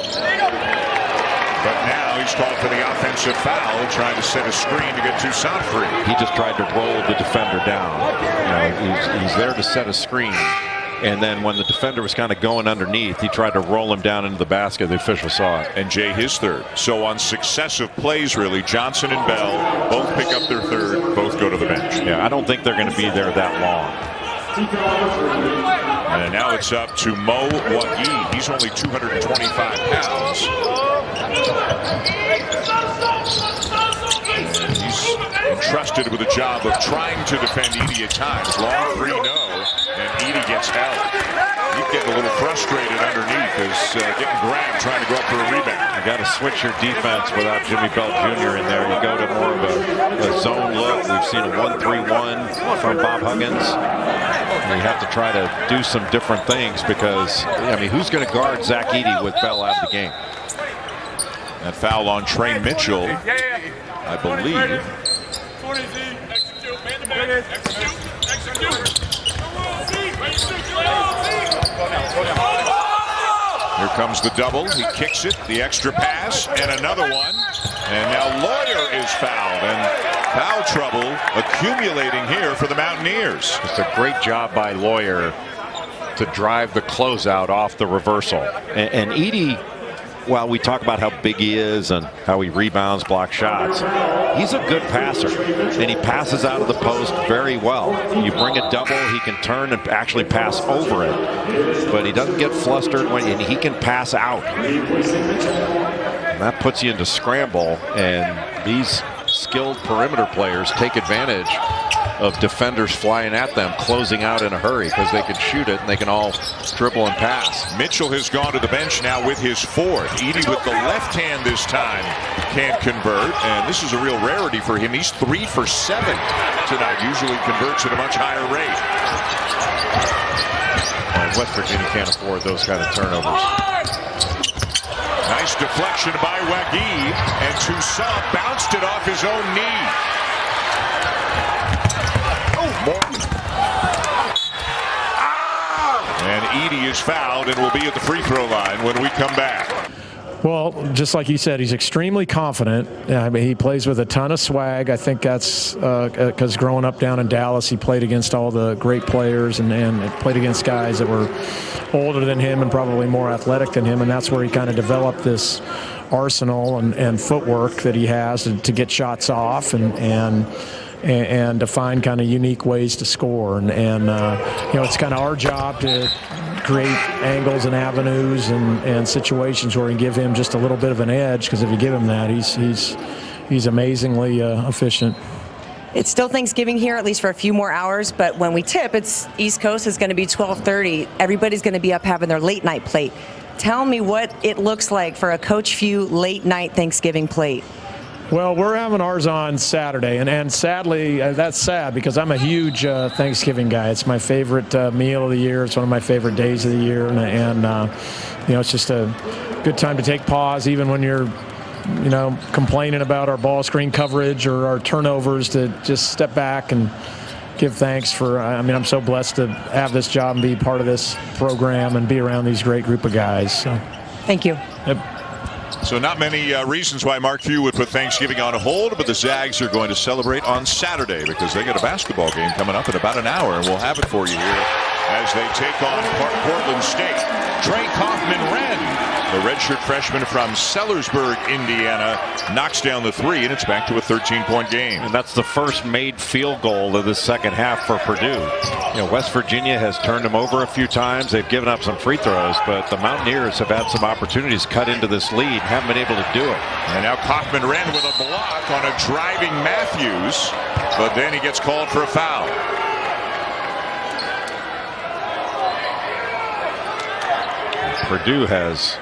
A: But now he's called for the offensive foul, trying to set a screen to get Toussaint free.
B: He just tried to roll the defender down. He's there to set a screen. And then when the defender was kind of going underneath, he tried to roll him down into the basket. The official saw it.
A: And Jay, his 3rd. So on successive plays, really, Johnson and Bell both pick up their 3rd, both go to the bench.
B: Yeah, I don't think they're going to be there that long.
A: And now it's up to Mo Wagi. He's only 225 pounds. And he's entrusted with a job of trying to defend Edey at times. Long three, no. And Edey gets held. He's getting a little frustrated underneath as getting grabbed trying to go up for a rebound.
B: You got to switch your defense without Jimmy Belt Jr. in there. You go to more of a zone look. We've seen a 1-3-1 from Bob Huggins. And you have to try to do some different things because, I mean, who's going to guard Zach Edey with Bell out of the game?
A: That foul on Trey Mitchell, I believe. Here comes the double. He kicks it, the extra pass, and another one. And now Lawyer is fouled, and foul trouble accumulating here for the Mountaineers.
B: It's a great job by Lawyer to drive the closeout off the reversal. And Edey, while we talk about how big he is and how he rebounds, blocks shots, he's a good passer, and he passes out of the post very well. You bring a double, he can turn and actually pass over it, but he doesn't get flustered and he can pass out. And that puts you into scramble, and these skilled perimeter players take advantage of defenders flying at them, closing out in a hurry because they can shoot it and they can all dribble and pass.
A: Mitchell has gone to the bench now with his fourth. Edey with the left hand this time can't convert, and this is a real rarity for him. He's 3 for 7 tonight. Usually converts at a much higher rate.
B: And West Virginia can't afford those kind of turnovers.
A: Nice deflection by Wagi, and Toussaint bounced it off his own knee. And Edey is fouled and will be at the free throw line when we come back.
D: Well, just like he said, he's extremely confident. I mean, he plays with a ton of swag. I think that's because growing up down in Dallas, he played against all the great players and played against guys that were older than him and probably more athletic than him. And that's where he kind of developed this arsenal and footwork that he has to get shots off and to find kind of unique ways to score. And you know, it's kind of our job to create angles and avenues and situations where we give him just a little bit of an edge, because if you give him that, he's amazingly efficient.
E: It's still Thanksgiving here, at least for a few more hours, but when we tip, it's East Coast is going to be 12:30. Everybody's going to be up having their late night plate. Tell me what it looks like for a Coach Few late night Thanksgiving plate.
D: Well, we're having ours on Saturday, and sadly, that's sad because I'm a huge Thanksgiving guy. It's my favorite meal of the year. It's one of my favorite days of the year, and you know, it's just a good time to take pause, even when you're, you know, complaining about our ball screen coverage or our turnovers, to just step back and give thanks for. I mean, I'm so blessed to have this job and be part of this program and be around these great group of guys. So.
E: Thank you.
D: Yep.
A: So not many reasons why Mark Few would put Thanksgiving on hold, but the Zags are going to celebrate on Saturday because they got a basketball game coming up in about an hour, and we'll have it for you here as they take on Portland State. Trey Kaufman-Renn, the redshirt freshman from Sellersburg, Indiana, knocks down the three, and it's back to a 13-point game.
B: And that's the first made field goal of the second half for Purdue. You know, West Virginia has turned them over a few times. They've given up some free throws, but the Mountaineers have had some opportunities cut into this lead, haven't been able to do it.
A: And now Kaufman-Renn with a block on a driving Matthews, but then he gets called for a foul.
B: Purdue has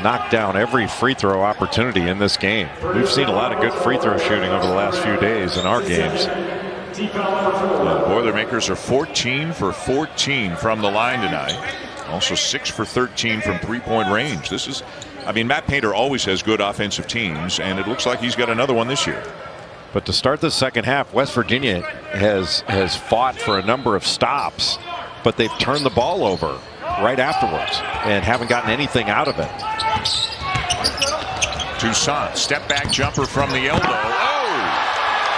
B: knocked down every free throw opportunity in this game. We've seen a lot of good free throw shooting over the last few days in our games.
A: The Boilermakers are 14 for 14 from the line tonight. Also 6 for 13 from three-point range. This is, I mean, Matt Painter always has good offensive teams, and it looks like he's got another one this year.
B: But to start the second half, West Virginia has fought for a number of stops, but they've turned the ball over right afterwards and haven't gotten anything out of it.
A: Toussaint, step back jumper from the elbow. Oh!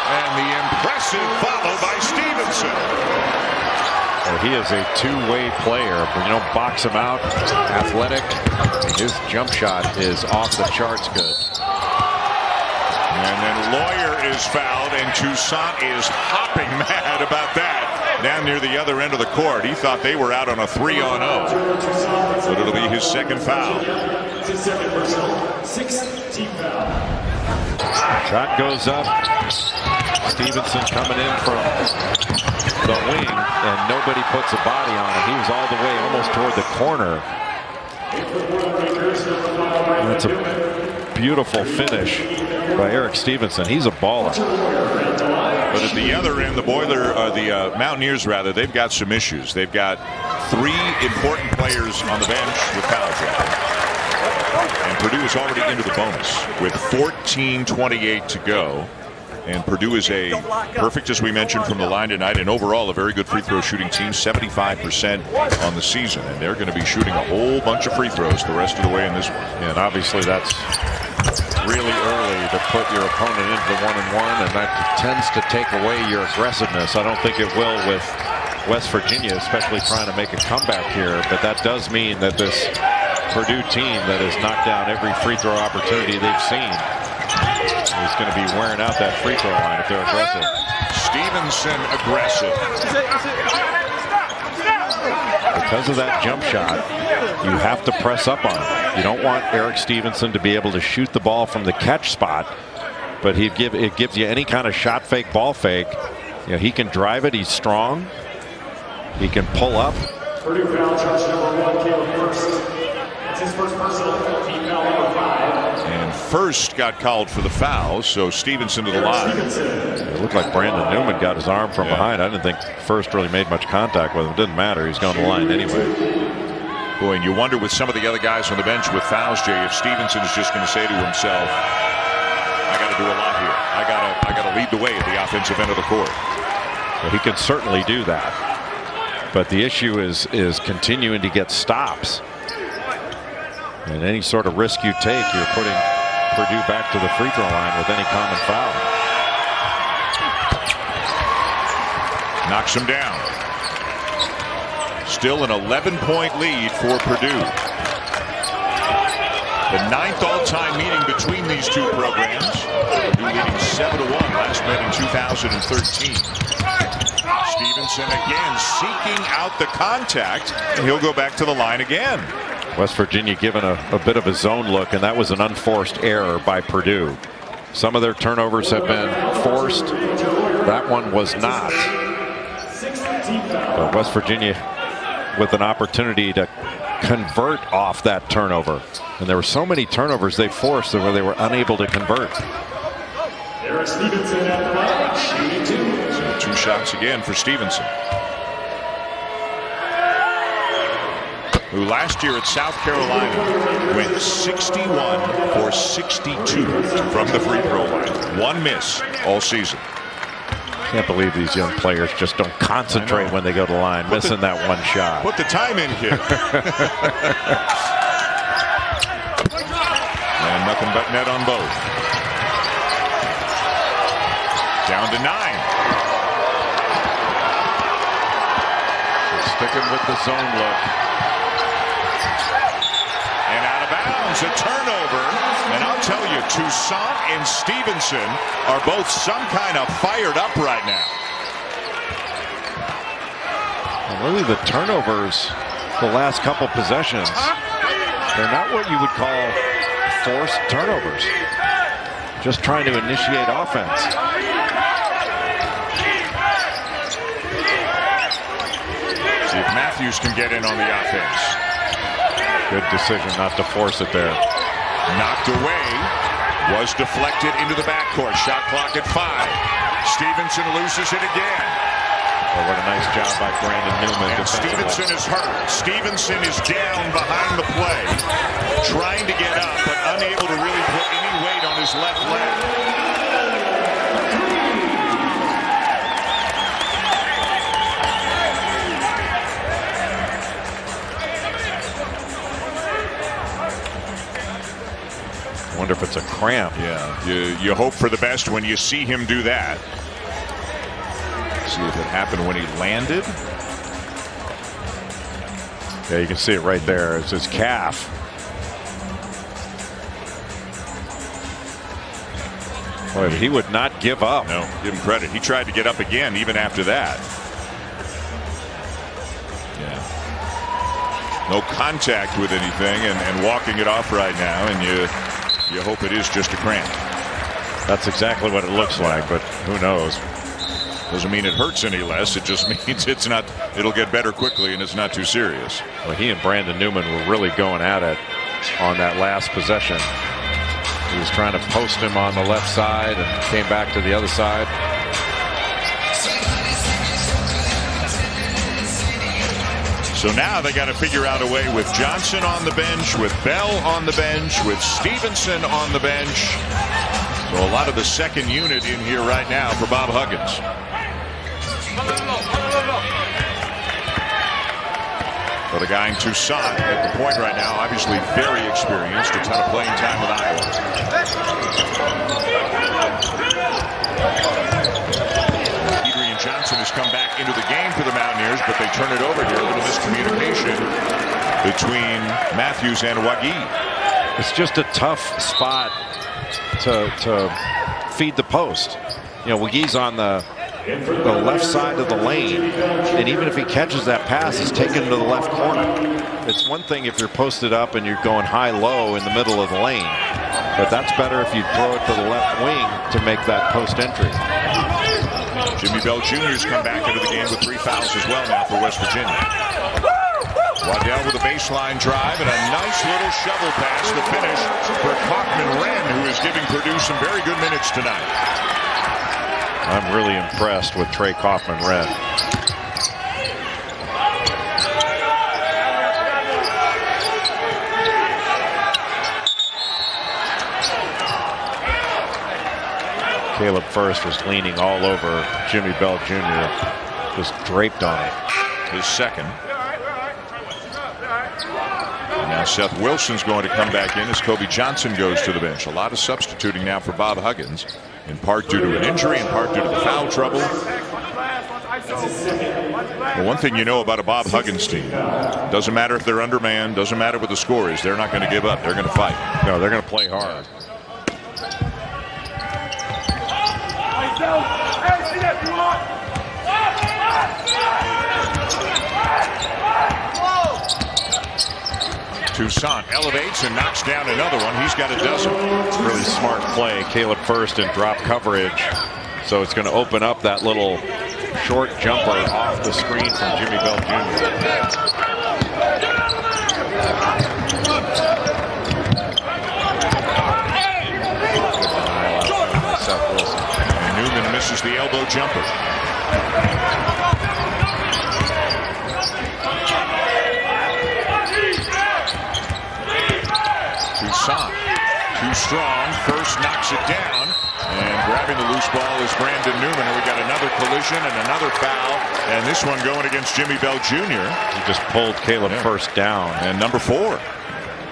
A: And the impressive follow by Stevenson.
B: Well, he is a two-way player, but you don't box him out. Athletic. His jump shot is off the charts good.
A: And then Lawyer is fouled, and Toussaint is hopping mad about that. down near the other end of the court. He thought they were out on a 3-on-0. But it'll be his second foul.
B: Shot goes up. Stevenson coming in from the wing, and nobody puts a body on him. He was all the way almost toward the corner. That's a beautiful finish by Eric Stevenson. He's a baller.
A: But at the other end, the Mountaineers, rather, they've got some issues. They've got 3 important players on the bench with foul trouble. And Purdue is already into the bonus with 14:28 to go. And Purdue is a perfect, as we mentioned, from the line tonight, and overall a very good free throw shooting team, 75% on the season. And they're going to be shooting a whole bunch of free throws the rest of the way in this one.
B: And obviously that's really early to put your opponent into the 1-and-1, and that tends to take away your aggressiveness. I don't think it will with West Virginia, especially trying to make a comeback here. But that does mean that this Purdue team that has knocked down every free throw opportunity they've seen is going to be wearing out that free throw line if they're aggressive.
A: Stevenson aggressive.
B: Because of that jump shot, you have to press up on him. You don't want Eric Stevenson to be able to shoot the ball from the catch spot, but it gives you any kind of shot fake, ball fake. You know, he can drive it. He's strong. He can pull up.
C: Purdue foul charge number 1, Caleb First. That's his first personal, team foul number 5.
A: And First got called for the foul, so Stevenson to the line.
B: It looked like Brandon Newman got his arm from behind. I didn't think First really made much contact with him. It didn't matter. He's going to the line anyway.
A: Boy, and you wonder with some of the other guys on the bench with fouls, Jay, if Stevenson is just going to say to himself, I got to do a lot here. I got to lead the way at the offensive end of the court.
B: Well, he can certainly do that. But the issue is continuing to get stops. And any sort of risk you take, you're putting Purdue back to the free throw line with any common foul.
A: Knocks him down. Still an 11-point lead for Purdue. The 9th all-time meeting between these two programs. Purdue leading 7-1, last met in 2013. Stevenson again seeking out the contact, and he'll go back to the line again.
B: West Virginia given a bit of a zone look, and that was an unforced error by Purdue. Some of their turnovers have been forced. That one was not. But West Virginia with an opportunity to convert off that turnover. And there were so many turnovers they forced where they were unable to convert.
C: Eric Stevenson at the line, shooting 2.
A: So 2 shots again for Stevenson, who last year at South Carolina went 61 for 62 from the free throw line. 1 miss all season.
B: Can't believe these young players just don't concentrate when they go to the line, missing that one shot.
A: Put the time in, kid. And nothing but net on both. Down to 9.
B: Sticking with the zone look.
A: And out of bounds, a turnover. And I'll tell you, Toussaint and Stevenson are both some kind of fired up right now.
B: And really the turnovers the last couple possessions, they're not what you would call forced turnovers. Just trying to initiate offense.
A: See if Matthews can get in on the offense.
B: Good decision not to force it there.
A: Knocked away, was deflected into the backcourt. Shot clock at 5. Stevenson loses it again.
B: Oh, what a nice job by Brandon Newman.
A: And Stevenson is hurt. Stevenson is down behind the play, trying to get up, but unable to really put any weight on his left leg.
B: I wonder if it's a cramp.
A: Yeah, you hope for the best when you see him do that. See if it happened when he landed.
B: Yeah, you can see it right there. It's his calf. Boy, he would not give up.
A: No, give him credit. He tried to get up again even after that. no contact with anything and walking it off right now, and you hope it is just a cramp.
B: That's exactly what it looks like, but who knows?
A: Doesn't mean it hurts any less. It just means it's not. It'll get better quickly, and it's not too serious.
B: Well, he and Brandon Newman were really going at it on that last possession. He was trying to post him on the left side and came back to the other side.
A: So now they got to figure out a way with Johnson on the bench, with Bell on the bench, with Stevenson on the bench. So a lot of the second unit in here right now for Bob Huggins. But a guy in Toussaint at the point right now, obviously very experienced, a ton of playing time with Iowa. Adrian Johnson has come back into the game for the Mountaineers, but they turn it over here. A little miscommunication between Matthews and Wagee.
B: It's just a tough spot to feed the post. You know, Wagee's on the left side of the lane, and even if he catches that pass, he's taken to the left corner. It's one thing if you're posted up and you're going high-low in the middle of the lane, but that's better if you throw it to the left wing to make that post entry.
A: Jimmy Bell Jr.'s come back into the game with 3 fouls as well now for West Virginia. Waddell with a baseline drive and a nice little shovel pass to finish for Kaufman-Renn, who is giving Purdue some very good minutes tonight.
B: I'm really impressed with Trey Kaufman-Renn. Caleb First was leaning all over Jimmy Bell Jr., just draped on it.
A: His second. And now Seth Wilson's going to come back in as Kobe Johnson goes to the bench. A lot of substituting now for Bob Huggins, in part due to an injury, in part due to the foul trouble. Well, one thing you know about a Bob Huggins team, doesn't matter if they're undermanned, doesn't matter what the score is, they're not going to give up. They're going to fight.
B: No, they're going to play hard.
A: Toussaint elevates and knocks down another one. He's got a dozen.
B: Really smart play. Caleb First in drop coverage. So it's going to open up that little short jumper off the screen from Jimmy Bell Jr.
A: Seth Wilson. And Newman misses the elbow jumper. Toussaint, too strong. First knocks it down, and grabbing the loose ball is Brandon Newman. And we got another collision and another foul, and this one going against Jimmy Bell Jr.
B: He just pulled Caleb First down.
A: And number 4.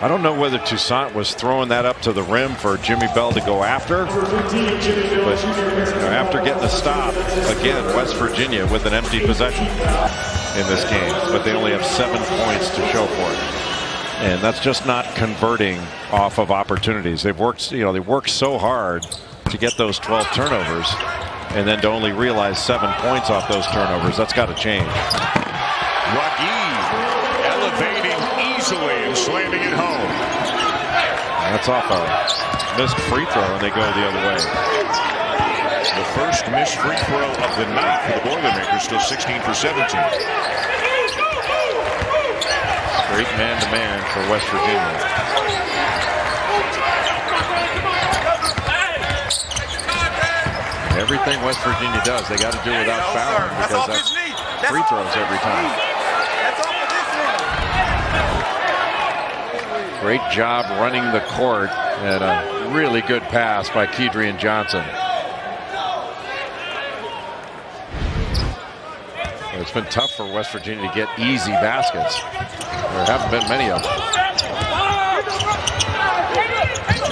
B: I don't know whether Toussaint was throwing that up to the rim for Jimmy Bell to go after, but after getting the stop, again, West Virginia with an empty possession in this game, but they only have 7 points to show for it. And that's just not converting off of opportunities. They've worked, they worked so hard to get those 12 turnovers, and then to only realize 7 points off those turnovers. That's got to change.
A: Wagee elevating easily and slamming it home.
B: That's off a missed free throw, and they go the other way.
A: The first missed free throw of the night for the Boilermakers, still 16 for 17.
B: Great man-to-man for West Virginia. Everything West Virginia does, they got to do without fouling, because that's free throws every time. Great job running the court, and a really good pass by Kedrian Johnson. It's been tough for West Virginia to get easy baskets. There haven't been many of them.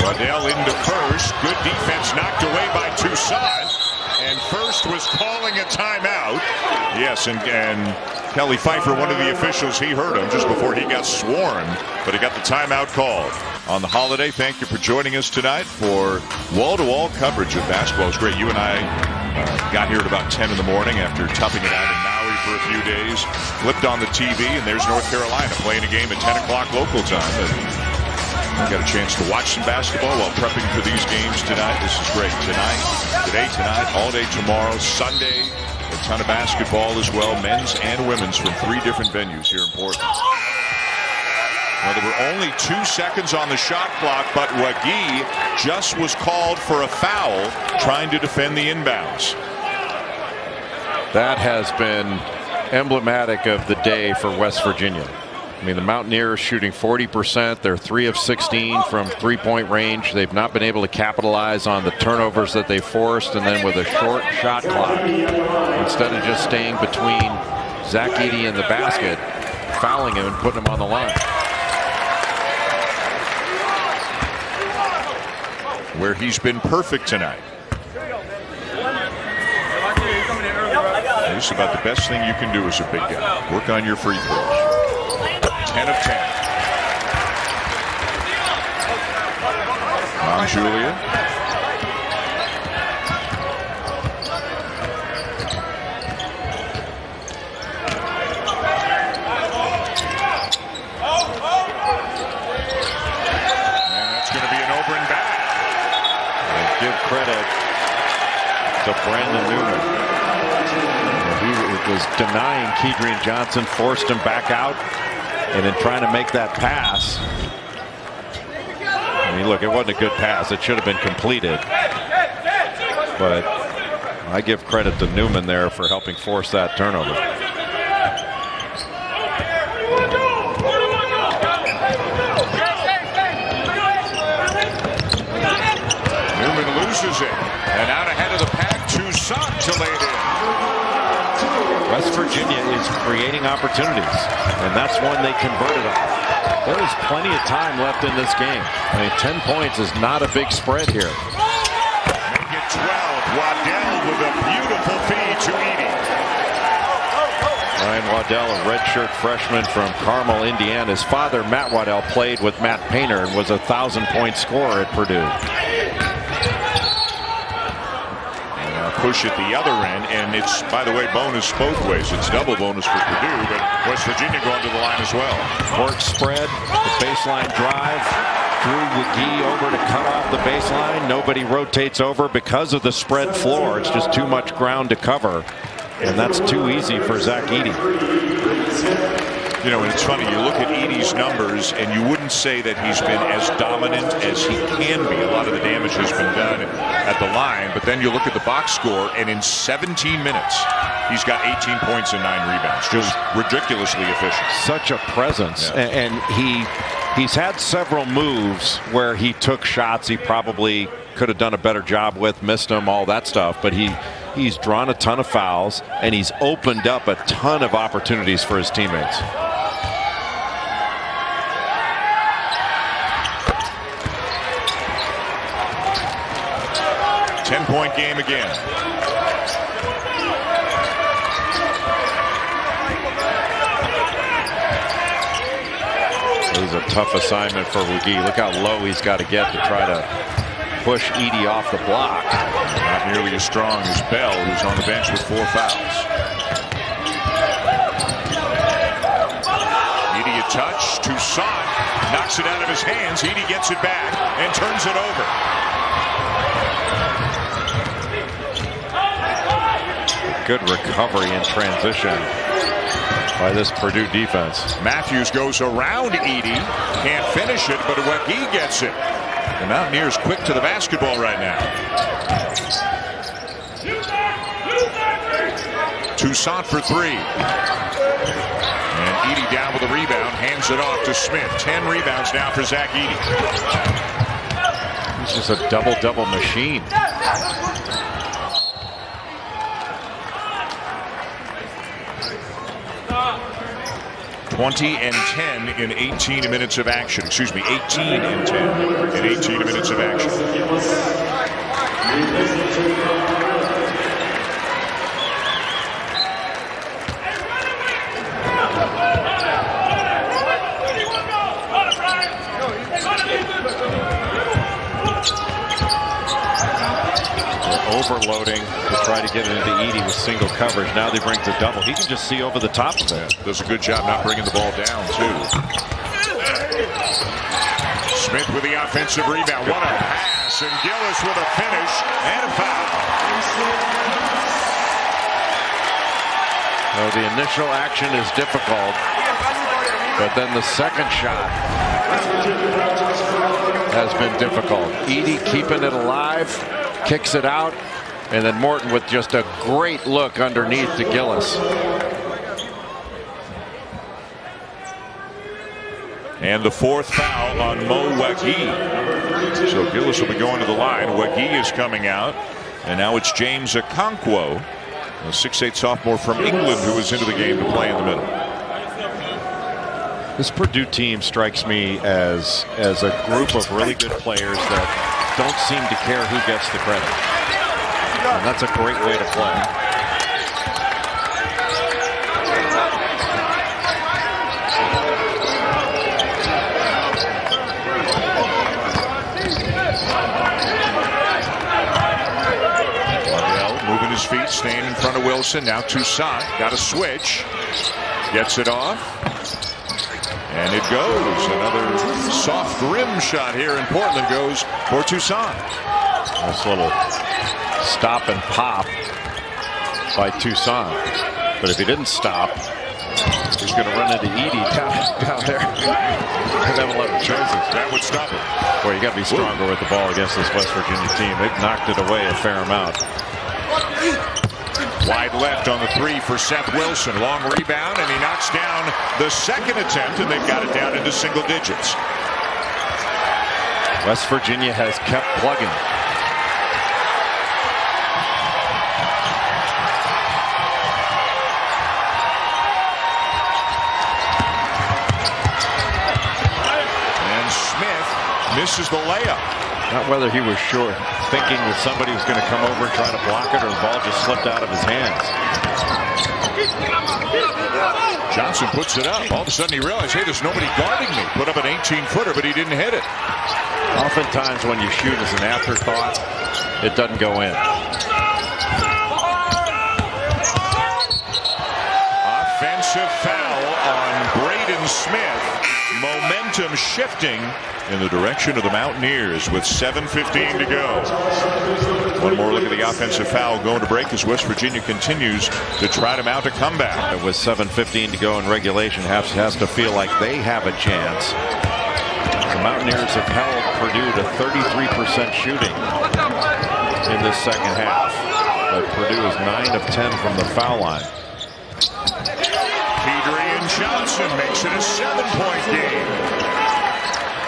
A: Waddell into First. Good defense knocked away by Toussaint. And First was calling a timeout. Yes, and Kelly Pfeiffer, one of the officials, he heard him just before he got sworn, but he got the timeout called. On the holiday, thank you for joining us tonight for wall-to-wall coverage of basketball. It was great. You and I got here at about 10 in the morning after toughing it out in Maui for for a few days. Flipped on the TV, and there's North Carolina playing a game at 10 o'clock local time. I got a chance to watch some basketball while prepping for these games tonight. This is great. Tonight, all day tomorrow, Sunday, a ton of basketball as well, men's and women's, from 3 different venues here in Portland. Well, there were only 2 seconds on the shot clock, but Wagee just was called for a foul trying to defend the inbounds.
B: That has been emblematic of the day for West Virginia. I mean, the Mountaineers shooting 40%. They're 3 of 16 from three-point range. They've not been able to capitalize on the turnovers that they forced, and then with a short shot clock, instead of just staying between Zach Edey and the basket, fouling him and putting him on the line.
A: Where he's been perfect tonight. This is about the best thing you can do as a big guy. Work on your free throws. 10 of 10. On Julia. And that's going to be an over and back.
B: Give credit to Brandon Newman. He was denying Kedrian Johnson, forced him back out, and then trying to make that pass. I mean, look, it wasn't a good pass. It should have been completed. But I give credit to Newman there for helping force that turnover.
A: Newman loses it. And out ahead of the pack, Toussaint to lay it in.
B: West Virginia is creating opportunities, and that's one they converted on. There is plenty of time left in this game. I mean, 10 points is not a big spread here.
A: Make it 12. Waddell with a beautiful feed to Edey.
B: Ryan Waddell, a redshirt freshman from Carmel, Indiana. His father, Matt Waddell, played with Matt Painter and was a 1,000-point scorer at Purdue.
A: Push at the other end, and it's, by the way, bonus both ways. It's double bonus for Purdue, but West Virginia going to the line as well.
B: Court spread, the baseline drive, Drew Wagee over to cut off the baseline. Nobody rotates over because of the spread floor. It's just too much ground to cover, and that's too easy for Zach Edey.
A: You know, and it's funny, you look at Edey's numbers, and you wouldn't say that he's been as dominant as he can be. A lot of the damage has been done at the line, but then you look at the box score, and in 17 minutes, he's got 18 points and 9 rebounds. Just ridiculously efficient.
B: Such a presence,
A: yeah.
B: And he's had several moves where he took shots he probably could have done a better job with, missed them, all that stuff, but he's drawn a ton of fouls, and he's opened up a ton of opportunities for his teammates.
A: 10-point game again.
B: It was a tough assignment for Wagee. Look how low he's got to get to try to push Edey off the block.
A: Not nearly as strong as Bell, who's on the bench with 4 fouls. Edey a touch. Toussaint knocks it out of his hands. Edey gets it back and turns it over.
B: Good recovery in transition by this Purdue defense.
A: Matthews goes around Edey. Can't finish it, but Wagee gets it. The Mountaineers quick to the basketball right now. Toussaint for 3. And Edey down with a rebound. Hands it off to Smith. 10 rebounds now for Zach Edey.
B: He's just a double-double machine.
A: 20 and 10 in 18 minutes of action. Excuse me, 18 and 10 in 18 minutes of action.
B: overloading to try to get it into Edey with single coverage. Now they bring the double. He can just see over the top of it.
A: Does a good job not bringing the ball down, too. Smith with the offensive rebound. What a pass. And Gillis with a finish and a foul.
B: Well, the initial action is difficult, but then the second shot has been difficult. Edey keeping it alive, kicks it out, and then Morton with just a great look underneath to Gillis.
A: And the fourth foul on Mo Wagee. So Gillis will be going to the line. Wagee is coming out. And now it's James Okonkwo, a 6'8" sophomore from England, who is into the game to play in the middle.
B: This Purdue team strikes me as a group of really good players that don't seem to care who gets the credit. And that's a great way to play.
A: Moving his feet, staying in front of Wilson. Now Toussaint got a switch. Gets it off. And it goes. Another soft rim shot here in Portland goes for Toussaint.
B: Nice little stop and pop by Toussaint. But if he didn't stop, he's going to run into Edey down there. And have a lot of choices.
A: That would stop it.
B: Boy, you got to be stronger with the ball against this West Virginia team. They've knocked it away a fair amount.
A: Wide left on the three for Seth Wilson. Long rebound, and he knocks down the second attempt, and they've got it down into single digits.
B: West Virginia has kept plugging.
A: And Smith misses the layup.
B: Not whether he was sure, thinking that somebody was going to come over and try to block it, or the ball just slipped out of his hands.
A: Johnson puts it up. All of a sudden he realized, hey, there's nobody guarding me. Put up an 18-footer, but he didn't hit it.
B: Oftentimes when you shoot as an afterthought, it doesn't go in.
A: Offensive foul on Braden Smith. Momentum shifting in the direction of the Mountaineers with 7:15 to go. One more look at the offensive foul going to break as West Virginia continues to try to mount a comeback.
B: With 7:15 to go in regulation, has to feel like they have a chance. The Mountaineers have held Purdue to 33% shooting in this second half. But Purdue is 9 of 10 from the foul line.
A: Adrian Johnson makes it a 7-point game.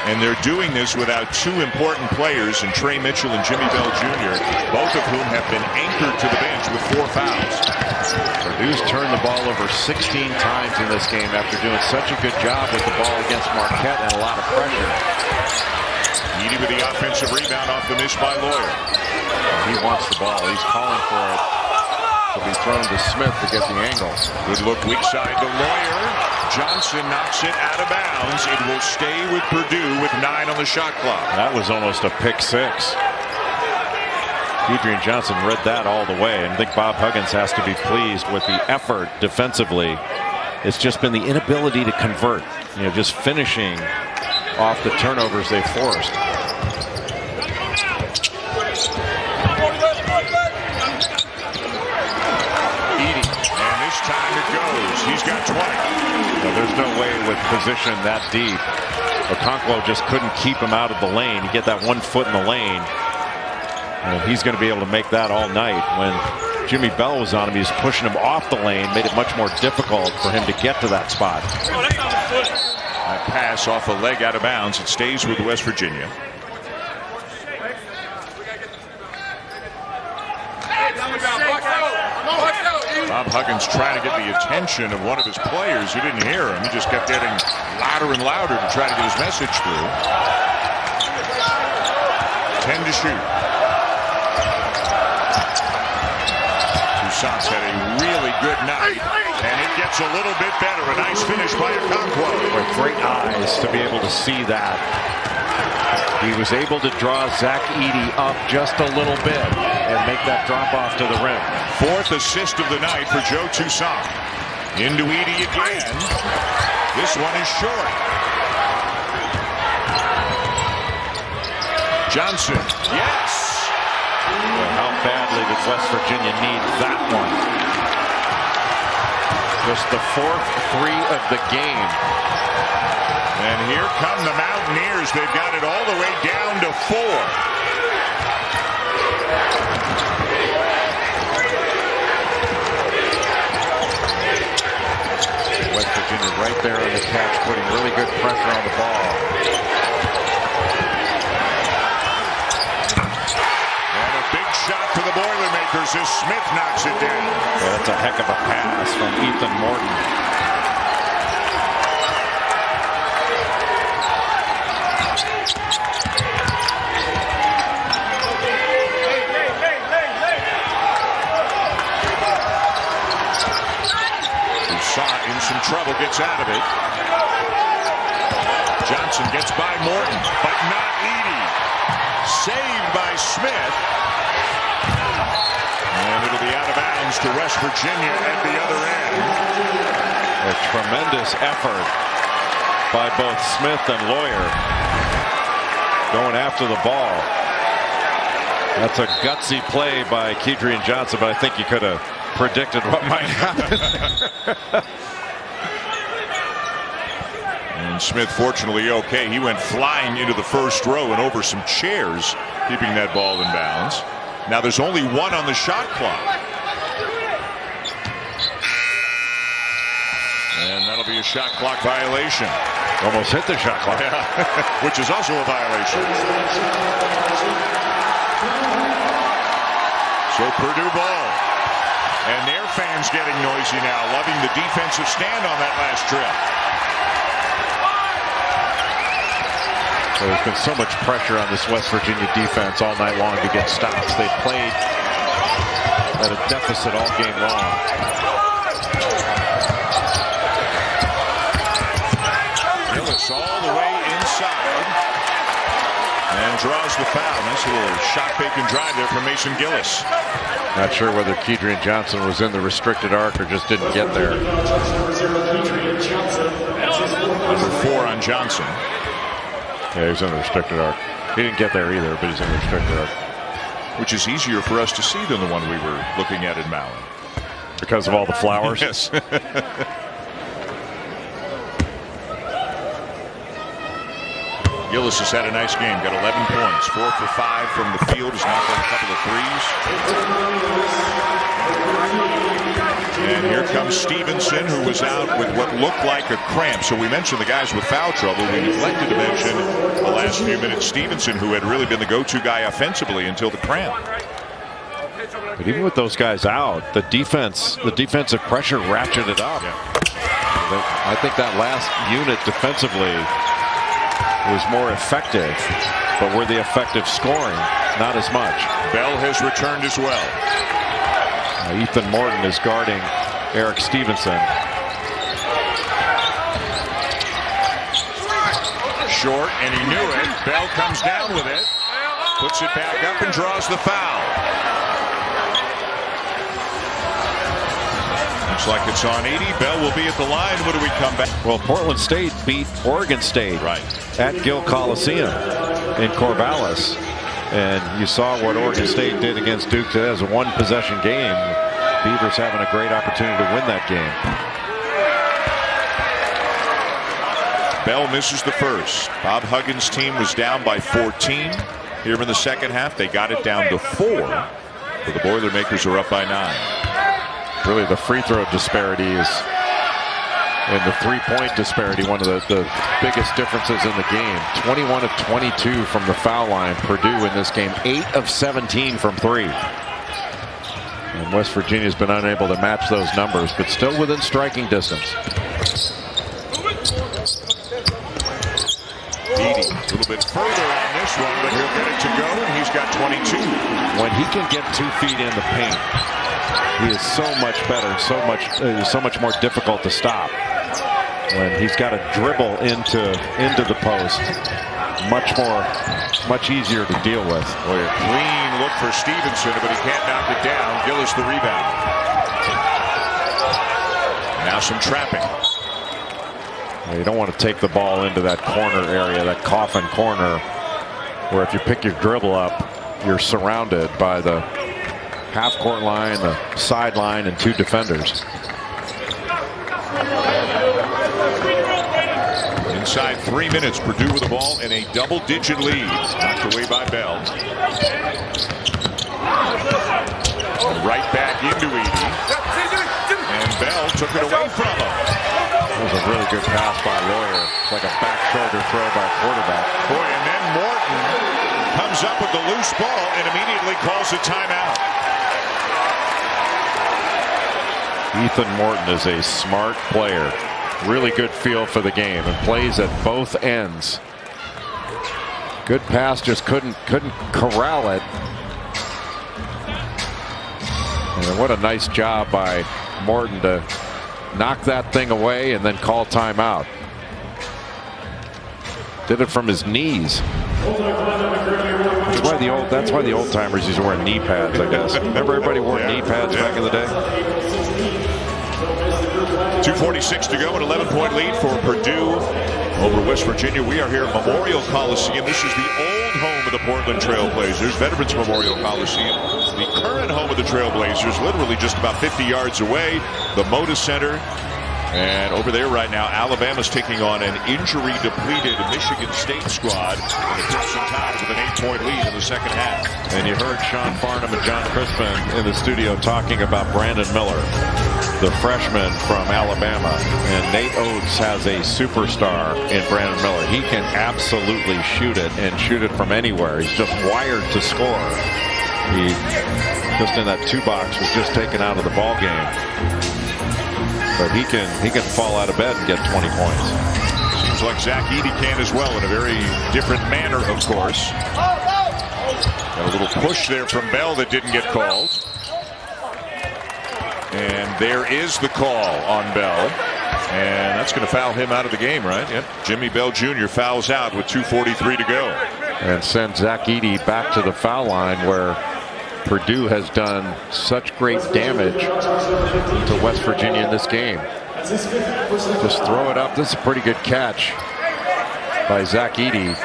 A: And they're doing this without two important players in Trey Mitchell and Jimmy Bell Jr., both of whom have been anchored to the bench with 4 fouls.
B: Purdue's turned the ball over 16 times in this game after doing such a good job with the ball against Marquette and a lot of pressure.
A: Edey with the offensive rebound off the miss by Lawyer.
B: He wants the ball. He's calling for it to be thrown to Smith to get the angle.
A: Good look weak side to Lawyer. Johnson knocks it out of bounds. It will stay with Purdue with 9 on the shot clock.
B: That was almost a pick 6. Adrian Johnson read that all the way, and I think Bob Huggins has to be pleased with the effort defensively. It's just been the inability to convert, just finishing off the turnovers they forced.
A: Edey, and this time it goes. He's got 20.
B: There's no way with position that deep. Okonkwo just couldn't keep him out of the lane. You get that 1 foot in the lane, and he's going to be able to make that all night. When Jimmy Bell was on him, he was pushing him off the lane, made it much more difficult for him to get to that spot.
A: That pass off a leg out of bounds. It stays with West Virginia. Bob Huggins trying to get the attention of one of his players who didn't hear him. He just kept getting louder and louder to try to get his message through. 10 to shoot. Toussaint's had a really good night, and it gets a little bit better. A nice finish by Okonkwo.
B: With great eyes to be able to see that. He was able to draw Zach Edey up just a little bit. and make that drop off to the rim.
A: 4th assist of the night for Joe Toussaint. Into Edey again. This one is short. Johnson, yes!
B: Well, how badly did West Virginia need that one? Just the 4th 3 of the game.
A: And here come the Mountaineers. They've got it all the way down to 4.
B: West Virginia right there on the catch, putting really good pressure on the ball.
A: And a big shot for the Boilermakers as Smith knocks it down.
B: Yeah, that's a heck of a pass from Ethan Morton.
A: In some trouble, gets out of it. Johnson gets by Morton, but not Edey. Saved by Smith. And it'll be out of bounds to West Virginia at the other end.
B: A tremendous effort by both Smith and Lawyer going after the ball. That's a gutsy play by Kedrian Johnson, but I think you could have predicted what might happen.
A: And Smith, fortunately, okay. He went flying into the first row and over some chairs, keeping that ball in bounds. Now there's only 1 on the shot clock. And that'll be a shot clock violation.
B: Almost hit the shot clock.
A: Yeah. Which is also a violation. So Purdue ball. And their fans getting noisy now, loving the defensive stand on that last trip.
B: So there's been so much pressure on this West Virginia defense all night long to get stops. They played at a deficit all game long.
A: Gillis all the way inside and draws the foul. Nice little shot fake and drive there from Mason Gillis.
B: Not sure whether Kedrian Johnson was in the restricted arc or just didn't get there.
A: Number 4 on Johnson.
B: Yeah, he was in the restricted arc. He didn't get there either, but he's in the restricted arc.
A: Which is easier for us to see than the one we were looking at in Maui.
B: Because of all the flowers?
A: Yes. Gillis has had a nice game. Got 11 points. 4 for 5 from the field. He's knocked down a couple of threes. And here comes Stevenson, who was out with what looked like a cramp. So we mentioned the guys with foul trouble. We neglected to mention the last few minutes Stevenson, who had really been the go-to guy offensively until the cramp.
B: But even with those guys out, the defensive pressure ratcheted up.
A: Yeah.
B: I think that last unit defensively was more effective, but were the effective scoring not as much.
A: Bell has returned as well.
B: Ethan Morton is guarding Eric Stevenson.
A: Short, and he knew it. Bell comes down with it, puts it back up and draws the foul. Looks like it's on Edey. Bell will be at the line. When do we come back?
B: Well, Portland State beat Oregon State at Gill Coliseum in Corvallis. And you saw what Oregon State did against Duke today as a one-possession game. Beavers having a great opportunity to win that game.
A: Bell misses the first. Bob Huggins' team was down by 14. Here in the second half, they got it down to 4. But the Boilermakers are up by 9.
B: Really, the free throw disparity is, and the three-point disparity, one of the biggest differences in the game. 21 of 22 from the foul line. Purdue in this game, 8 of 17 from 3. And West Virginia's been unable to match those numbers, but still within striking distance.
A: Edey a little bit further on this one, but he'll get it to go, and he's got 22.
B: When he can get 2 feet in the paint, he is so much better, so much more difficult to stop. When he's got to dribble into the post, much easier to deal with.
A: Boy, a clean look for Stevenson, but he can't knock it down. Gillis the rebound. Now some trapping.
B: You don't want to take the ball into that corner area, that coffin corner, where if you pick your dribble up, you're surrounded by the half-court line, the sideline, and 2 defenders.
A: Inside 3 minutes, Purdue with the ball in a double-digit lead. Knocked away by Bell. Right back into Edey. And Bell took it away from him.
B: That was a really good pass by Lawyer. It's like a back shoulder throw by quarterback.
A: Boy, and then Morton comes up with the loose ball and immediately calls a timeout.
B: Ethan Morton is a smart player. Really good feel for the game and plays at both ends. Good pass, just couldn't corral it. And what a nice job by Morton to knock that thing away and then call timeout. Did it from his knees. That's why the old timers used to wear knee pads, I guess. Remember everybody wore knee pads back in the day?
A: 2:46 to go, an 11-point lead for Purdue over West Virginia. We are here at Memorial Coliseum. This is the old home of the Portland Trailblazers, Veterans Memorial Coliseum. The current home of the Trailblazers, literally just about 50 yards away, the Moda Center. And over there right now, Alabama's taking on an injury-depleted Michigan State squad. And the Crimson Tide with an 8-point lead in the second half.
B: And you heard Sean Farnham and John Crispin in the studio talking about Brandon Miller, the freshman from Alabama. And Nate Oates has a superstar in Brandon Miller. He can absolutely shoot it and shoot it from anywhere. He's just wired to score. He, just in that 2-box, was just taken out of the ball game. But he can fall out of bed and get 20 points.
A: Seems like Zach Edey can as well, in a very different manner, of course. Got a little push there from Bell that didn't get called. And there is the call on Bell. And that's going to foul him out of the game, right? Yep. Jimmy Bell Jr. fouls out with 2:43 to go.
B: And sends Zach Edey back to the foul line, where Purdue has done such great damage to West Virginia in this game. Just throw it up. This is a pretty good catch by Zach Edey.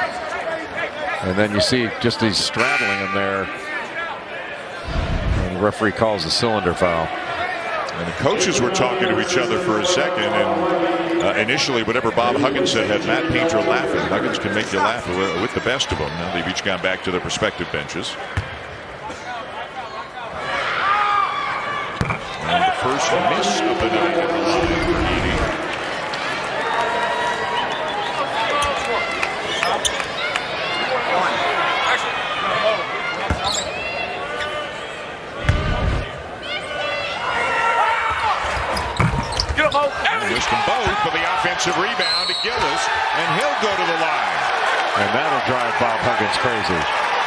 B: And then you see just he's straddling him there. And the referee calls a cylinder foul.
A: And the coaches were talking to each other for a second. And initially, whatever Bob Huggins said had Matt Painter laughing. Huggins can make you laugh with the best of them. Now they've each gone back to their respective benches. And the first miss of the night at the line for Edey. Missed them both, but the offensive rebound to Gillis, and he'll go to the line.
B: And that'll drive Bob Huggins crazy.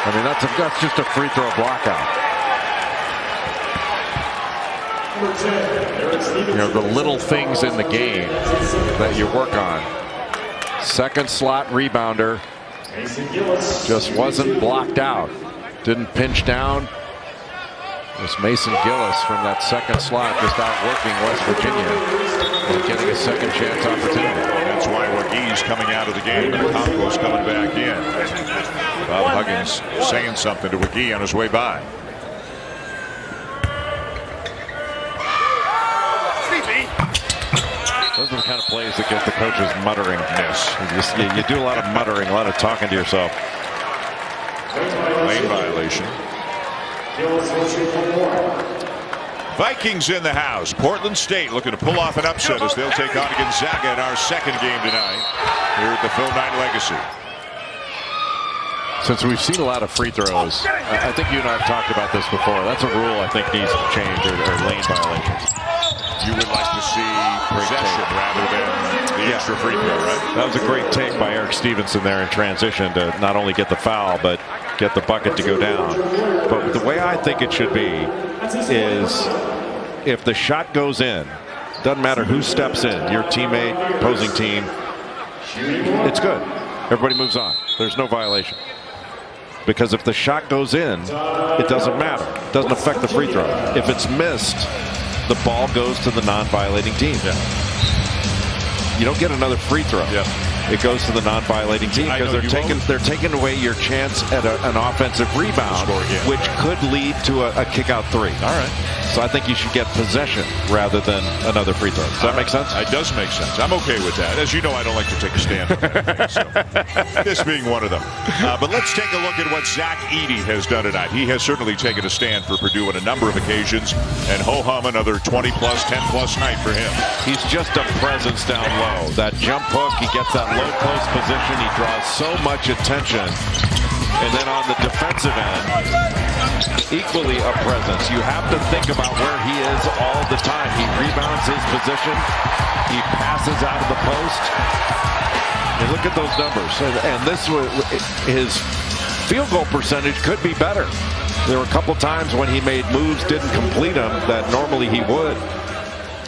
B: I mean, that's just a free throw block out. You know, the little things in the game that you work on. Second slot rebounder just wasn't blocked out. Didn't pinch down. It was Mason Gillis from that second slot just outworking West Virginia and getting a second chance opportunity.
A: And that's why McGee's coming out of the game and Comco's coming back in. Bob Huggins saying something to McGee on his way by.
B: Those are the kind of plays that get the coaches muttering.
A: Yes.
B: You do a lot of muttering, a lot of talking to yourself.
A: Lane violation. Vikings in the house. Portland State looking to pull off an upset as they'll take on Gonzaga in our second game tonight here at the Phil Knight Legacy.
B: Since we've seen a lot of free throws, I think you and I have talked about this before. That's a rule I think needs to change, or lane violations.
A: You would like to see possession rather than the extra free throw, right?
B: That was a great take by Eric Stevenson there in transition to not only get the foul, but get the bucket to go down. But the way I think it should be is if the shot goes in, doesn't matter who steps in, your teammate, opposing team, it's good. Everybody moves on. There's no violation. Because if the shot goes in, it doesn't matter. It doesn't affect the free throw. If it's missed, the ball goes to the non-violating team.
A: Yeah.
B: You don't get another free throw.
A: Yeah.
B: It goes to the non-violating team because they're taking away your chance at an offensive rebound, which could lead to a kick-out three.
A: All right.
B: So I think you should get possession rather than another free throw. Does that make sense?
A: It does make sense. I'm okay with that. As you know, I don't like to take a stand on anything, so this being one of them. But let's take a look at what Zach Edey has done tonight. He has certainly taken a stand for Purdue on a number of occasions, and ho-hum, another 20-plus, 10-plus night for him.
B: He's just a presence down low. That jump hook, he gets that low post position. He draws so much attention. And then on the defensive end, equally a presence. You have to think about where he is all the time. He rebounds his position. He passes out of the post. And look at those numbers. And this was his field goal percentage could be better. There were a couple times when he made moves, didn't complete them that normally he would.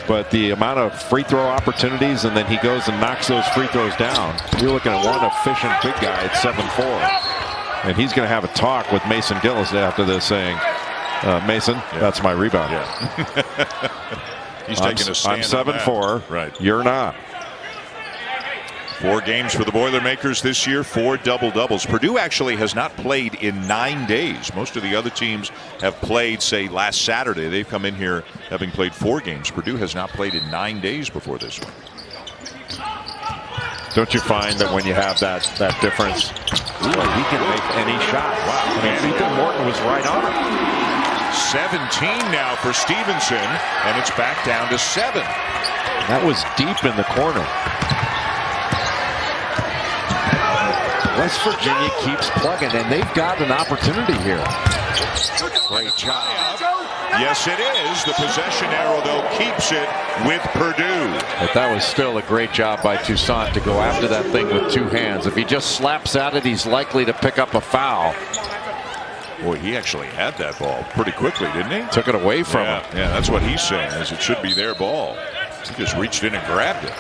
B: But the amount of free throw opportunities, and then he goes and knocks those free throws down. You're looking at one efficient big guy at 7'4". And he's going to have a talk with Mason Gillis after this saying, Mason, that's my rebound.
A: He's taking a stand.
B: I'm 7'4".
A: Right.
B: You're not.
A: 4 games for the Boilermakers this year, 4 double-doubles. Purdue actually has not played in 9 days. Most of the other teams have played, say, last Saturday. They've come in here having played 4 games. Purdue has not played in 9 days before this one.
B: Don't you find that when you have that difference, he can make any shot? Wow. I mean, Ethan Morton was right on it.
A: 17 now for Stevenson, and it's back down to 7.
B: That was deep in the corner. West Virginia keeps plugging, and they've got an opportunity here.
A: Great job. Yes, it is. The possession arrow, though, keeps it with Purdue.
B: But that was still a great job by Toussaint to go after that thing with 2 hands. If he just slaps at it, he's likely to pick up a foul.
A: Boy, he actually had that ball pretty quickly, didn't he?
B: Took it away from him.
A: Yeah, that's what he's saying, is it should be their ball. He just reached in and grabbed it.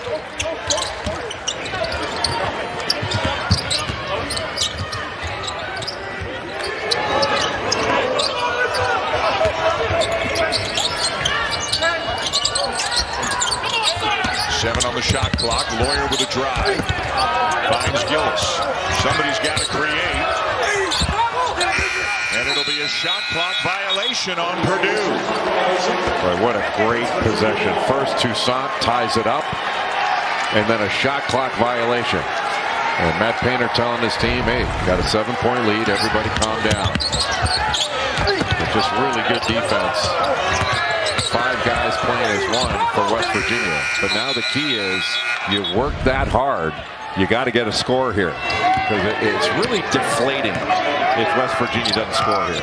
A: Seven on the shot clock. Lawyer with a drive. Finds Gillis. Somebody's got to create. And it'll be a shot clock violation on Purdue.
B: Boy, what a great possession. First, Toussaint ties it up. And then a shot clock violation. And Matt Painter telling his team, hey, got a 7-point lead. Everybody calm down. It's just really good defense. 5 guys playing as 1 for West Virginia. But now the key is you work that hard. You got to get a score here. Because it's really deflating if West Virginia doesn't score here.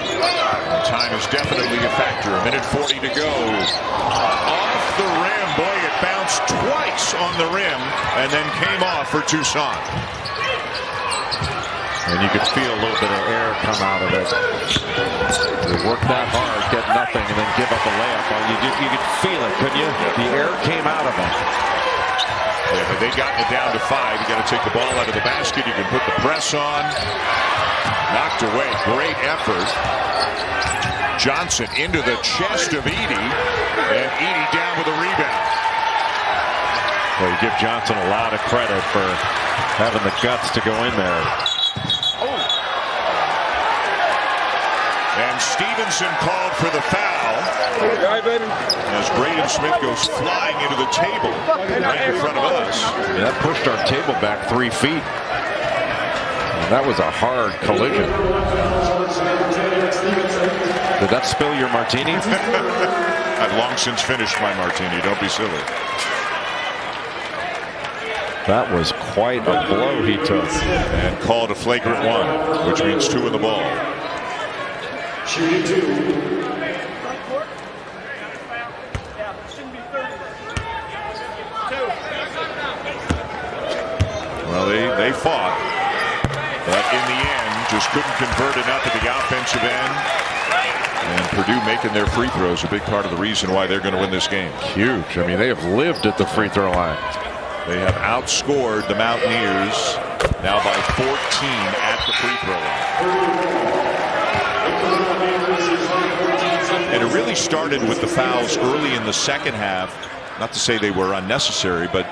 A: Time is definitely a factor. 1:40 to go. Off the rim. Boy, it bounced twice on the rim and then came off for Toussaint.
B: And you could feel a little bit of air come out of it. They work that hard, get nothing, and then give up a layup. You could feel it, couldn't you? The air came out of them.
A: Yeah, but they gotten it down to 5. You got to take the ball out of the basket. You can put the press on. Knocked away. Great effort. Johnson into the chest of Edey. And Edey down with a rebound.
B: Well, you give Johnson a lot of credit for having the guts to go in there.
A: And Stevenson called for the foul. As Braden Smith goes flying into the table right in front of us.
B: Yeah, that pushed our table back 3 feet. And that was a hard collision. Did that spill your martini?
A: I've long since finished my martini. Don't be silly.
B: That was quite a blow he took.
A: And called a flagrant 1, which means 2 in the ball.
C: Shooting 2.
A: Well, they fought, but in the end, just couldn't convert enough at the offensive end. And Purdue making their free throws a big part of the reason why they're going to win this game.
B: Huge. I mean, they have lived at the free throw line.
A: They have outscored the Mountaineers Now by 14 at the free throw line. And it really started with the fouls early in the second half. Not to say they were unnecessary, but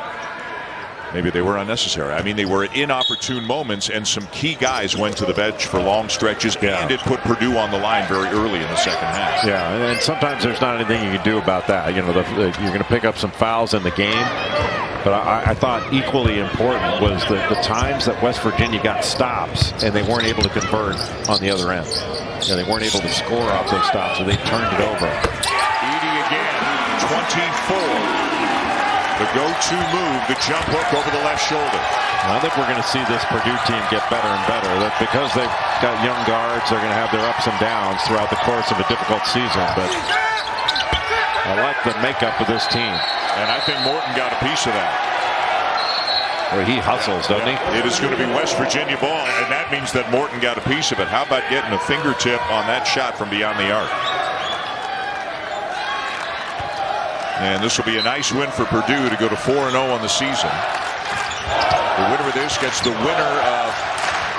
A: maybe they were unnecessary. I mean, they were at inopportune moments, and some key guys went to the bench for long stretches, and it put Purdue on the line very early in the second half.
B: Yeah, and sometimes there's not anything you can do about that. You know, you're going to pick up some fouls in the game, but I thought equally important was the times that West Virginia got stops, and they weren't able to convert on the other end. You know, they weren't able to score off those stops, so they turned it over.
A: Edey again, 24. The go-to move, the jump hook over the left shoulder.
B: I think we're going to see this Purdue team get better and better. That because they've got young guards, they're going to have their ups and downs throughout the course of a difficult season. But I like the makeup of this team.
A: And I think Morton got a piece of that.
B: Well, he hustles, doesn't he?
A: It is going to be West Virginia ball, and that means that Morton got a piece of it. How about getting a fingertip on that shot from beyond the arc? And this will be a nice win for Purdue to go to 4-0 on the season. The winner of this gets the winner of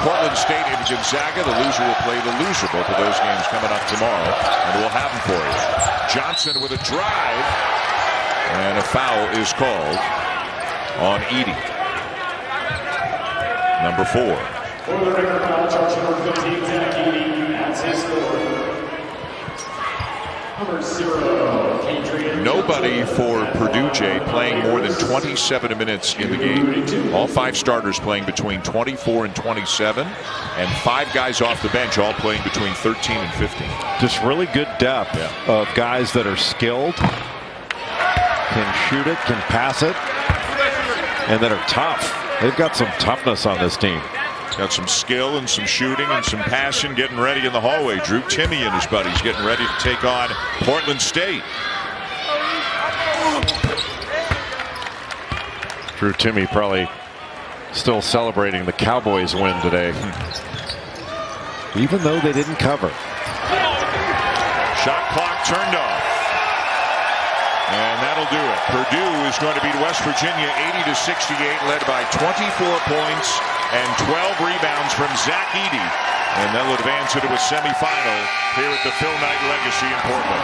A: Portland State and Gonzaga. The loser will play the loser. Both of those games coming up tomorrow, and we'll have them for you. Johnson with a drive, and a foul is called on Edey. Number 4.
C: For the record, foul charge number 15, Zach Edey. That's his score. Number 0.
A: Nobody for Purdue, Jay, playing more than 27 minutes in the game. All 5 starters playing between 24 and 27, and 5 guys off the bench all playing between 13 and 15.
B: Just really good depth of guys that are skilled, can shoot it, can pass it, and that are tough. They've got some toughness on this team.
A: Got some skill and some shooting and some passion, getting ready in the hallway. Drew Timme and his buddies getting ready to take on Portland State.
B: Drew Timme probably still celebrating the Cowboys win today, even though they didn't cover.
A: Shot clock turned off. And that'll do it. Purdue is going to beat West Virginia 80-68, led by 24 points and 12 rebounds from Zach Edey. And they'll advance into a semifinal here at the Phil Knight Legacy in Portland.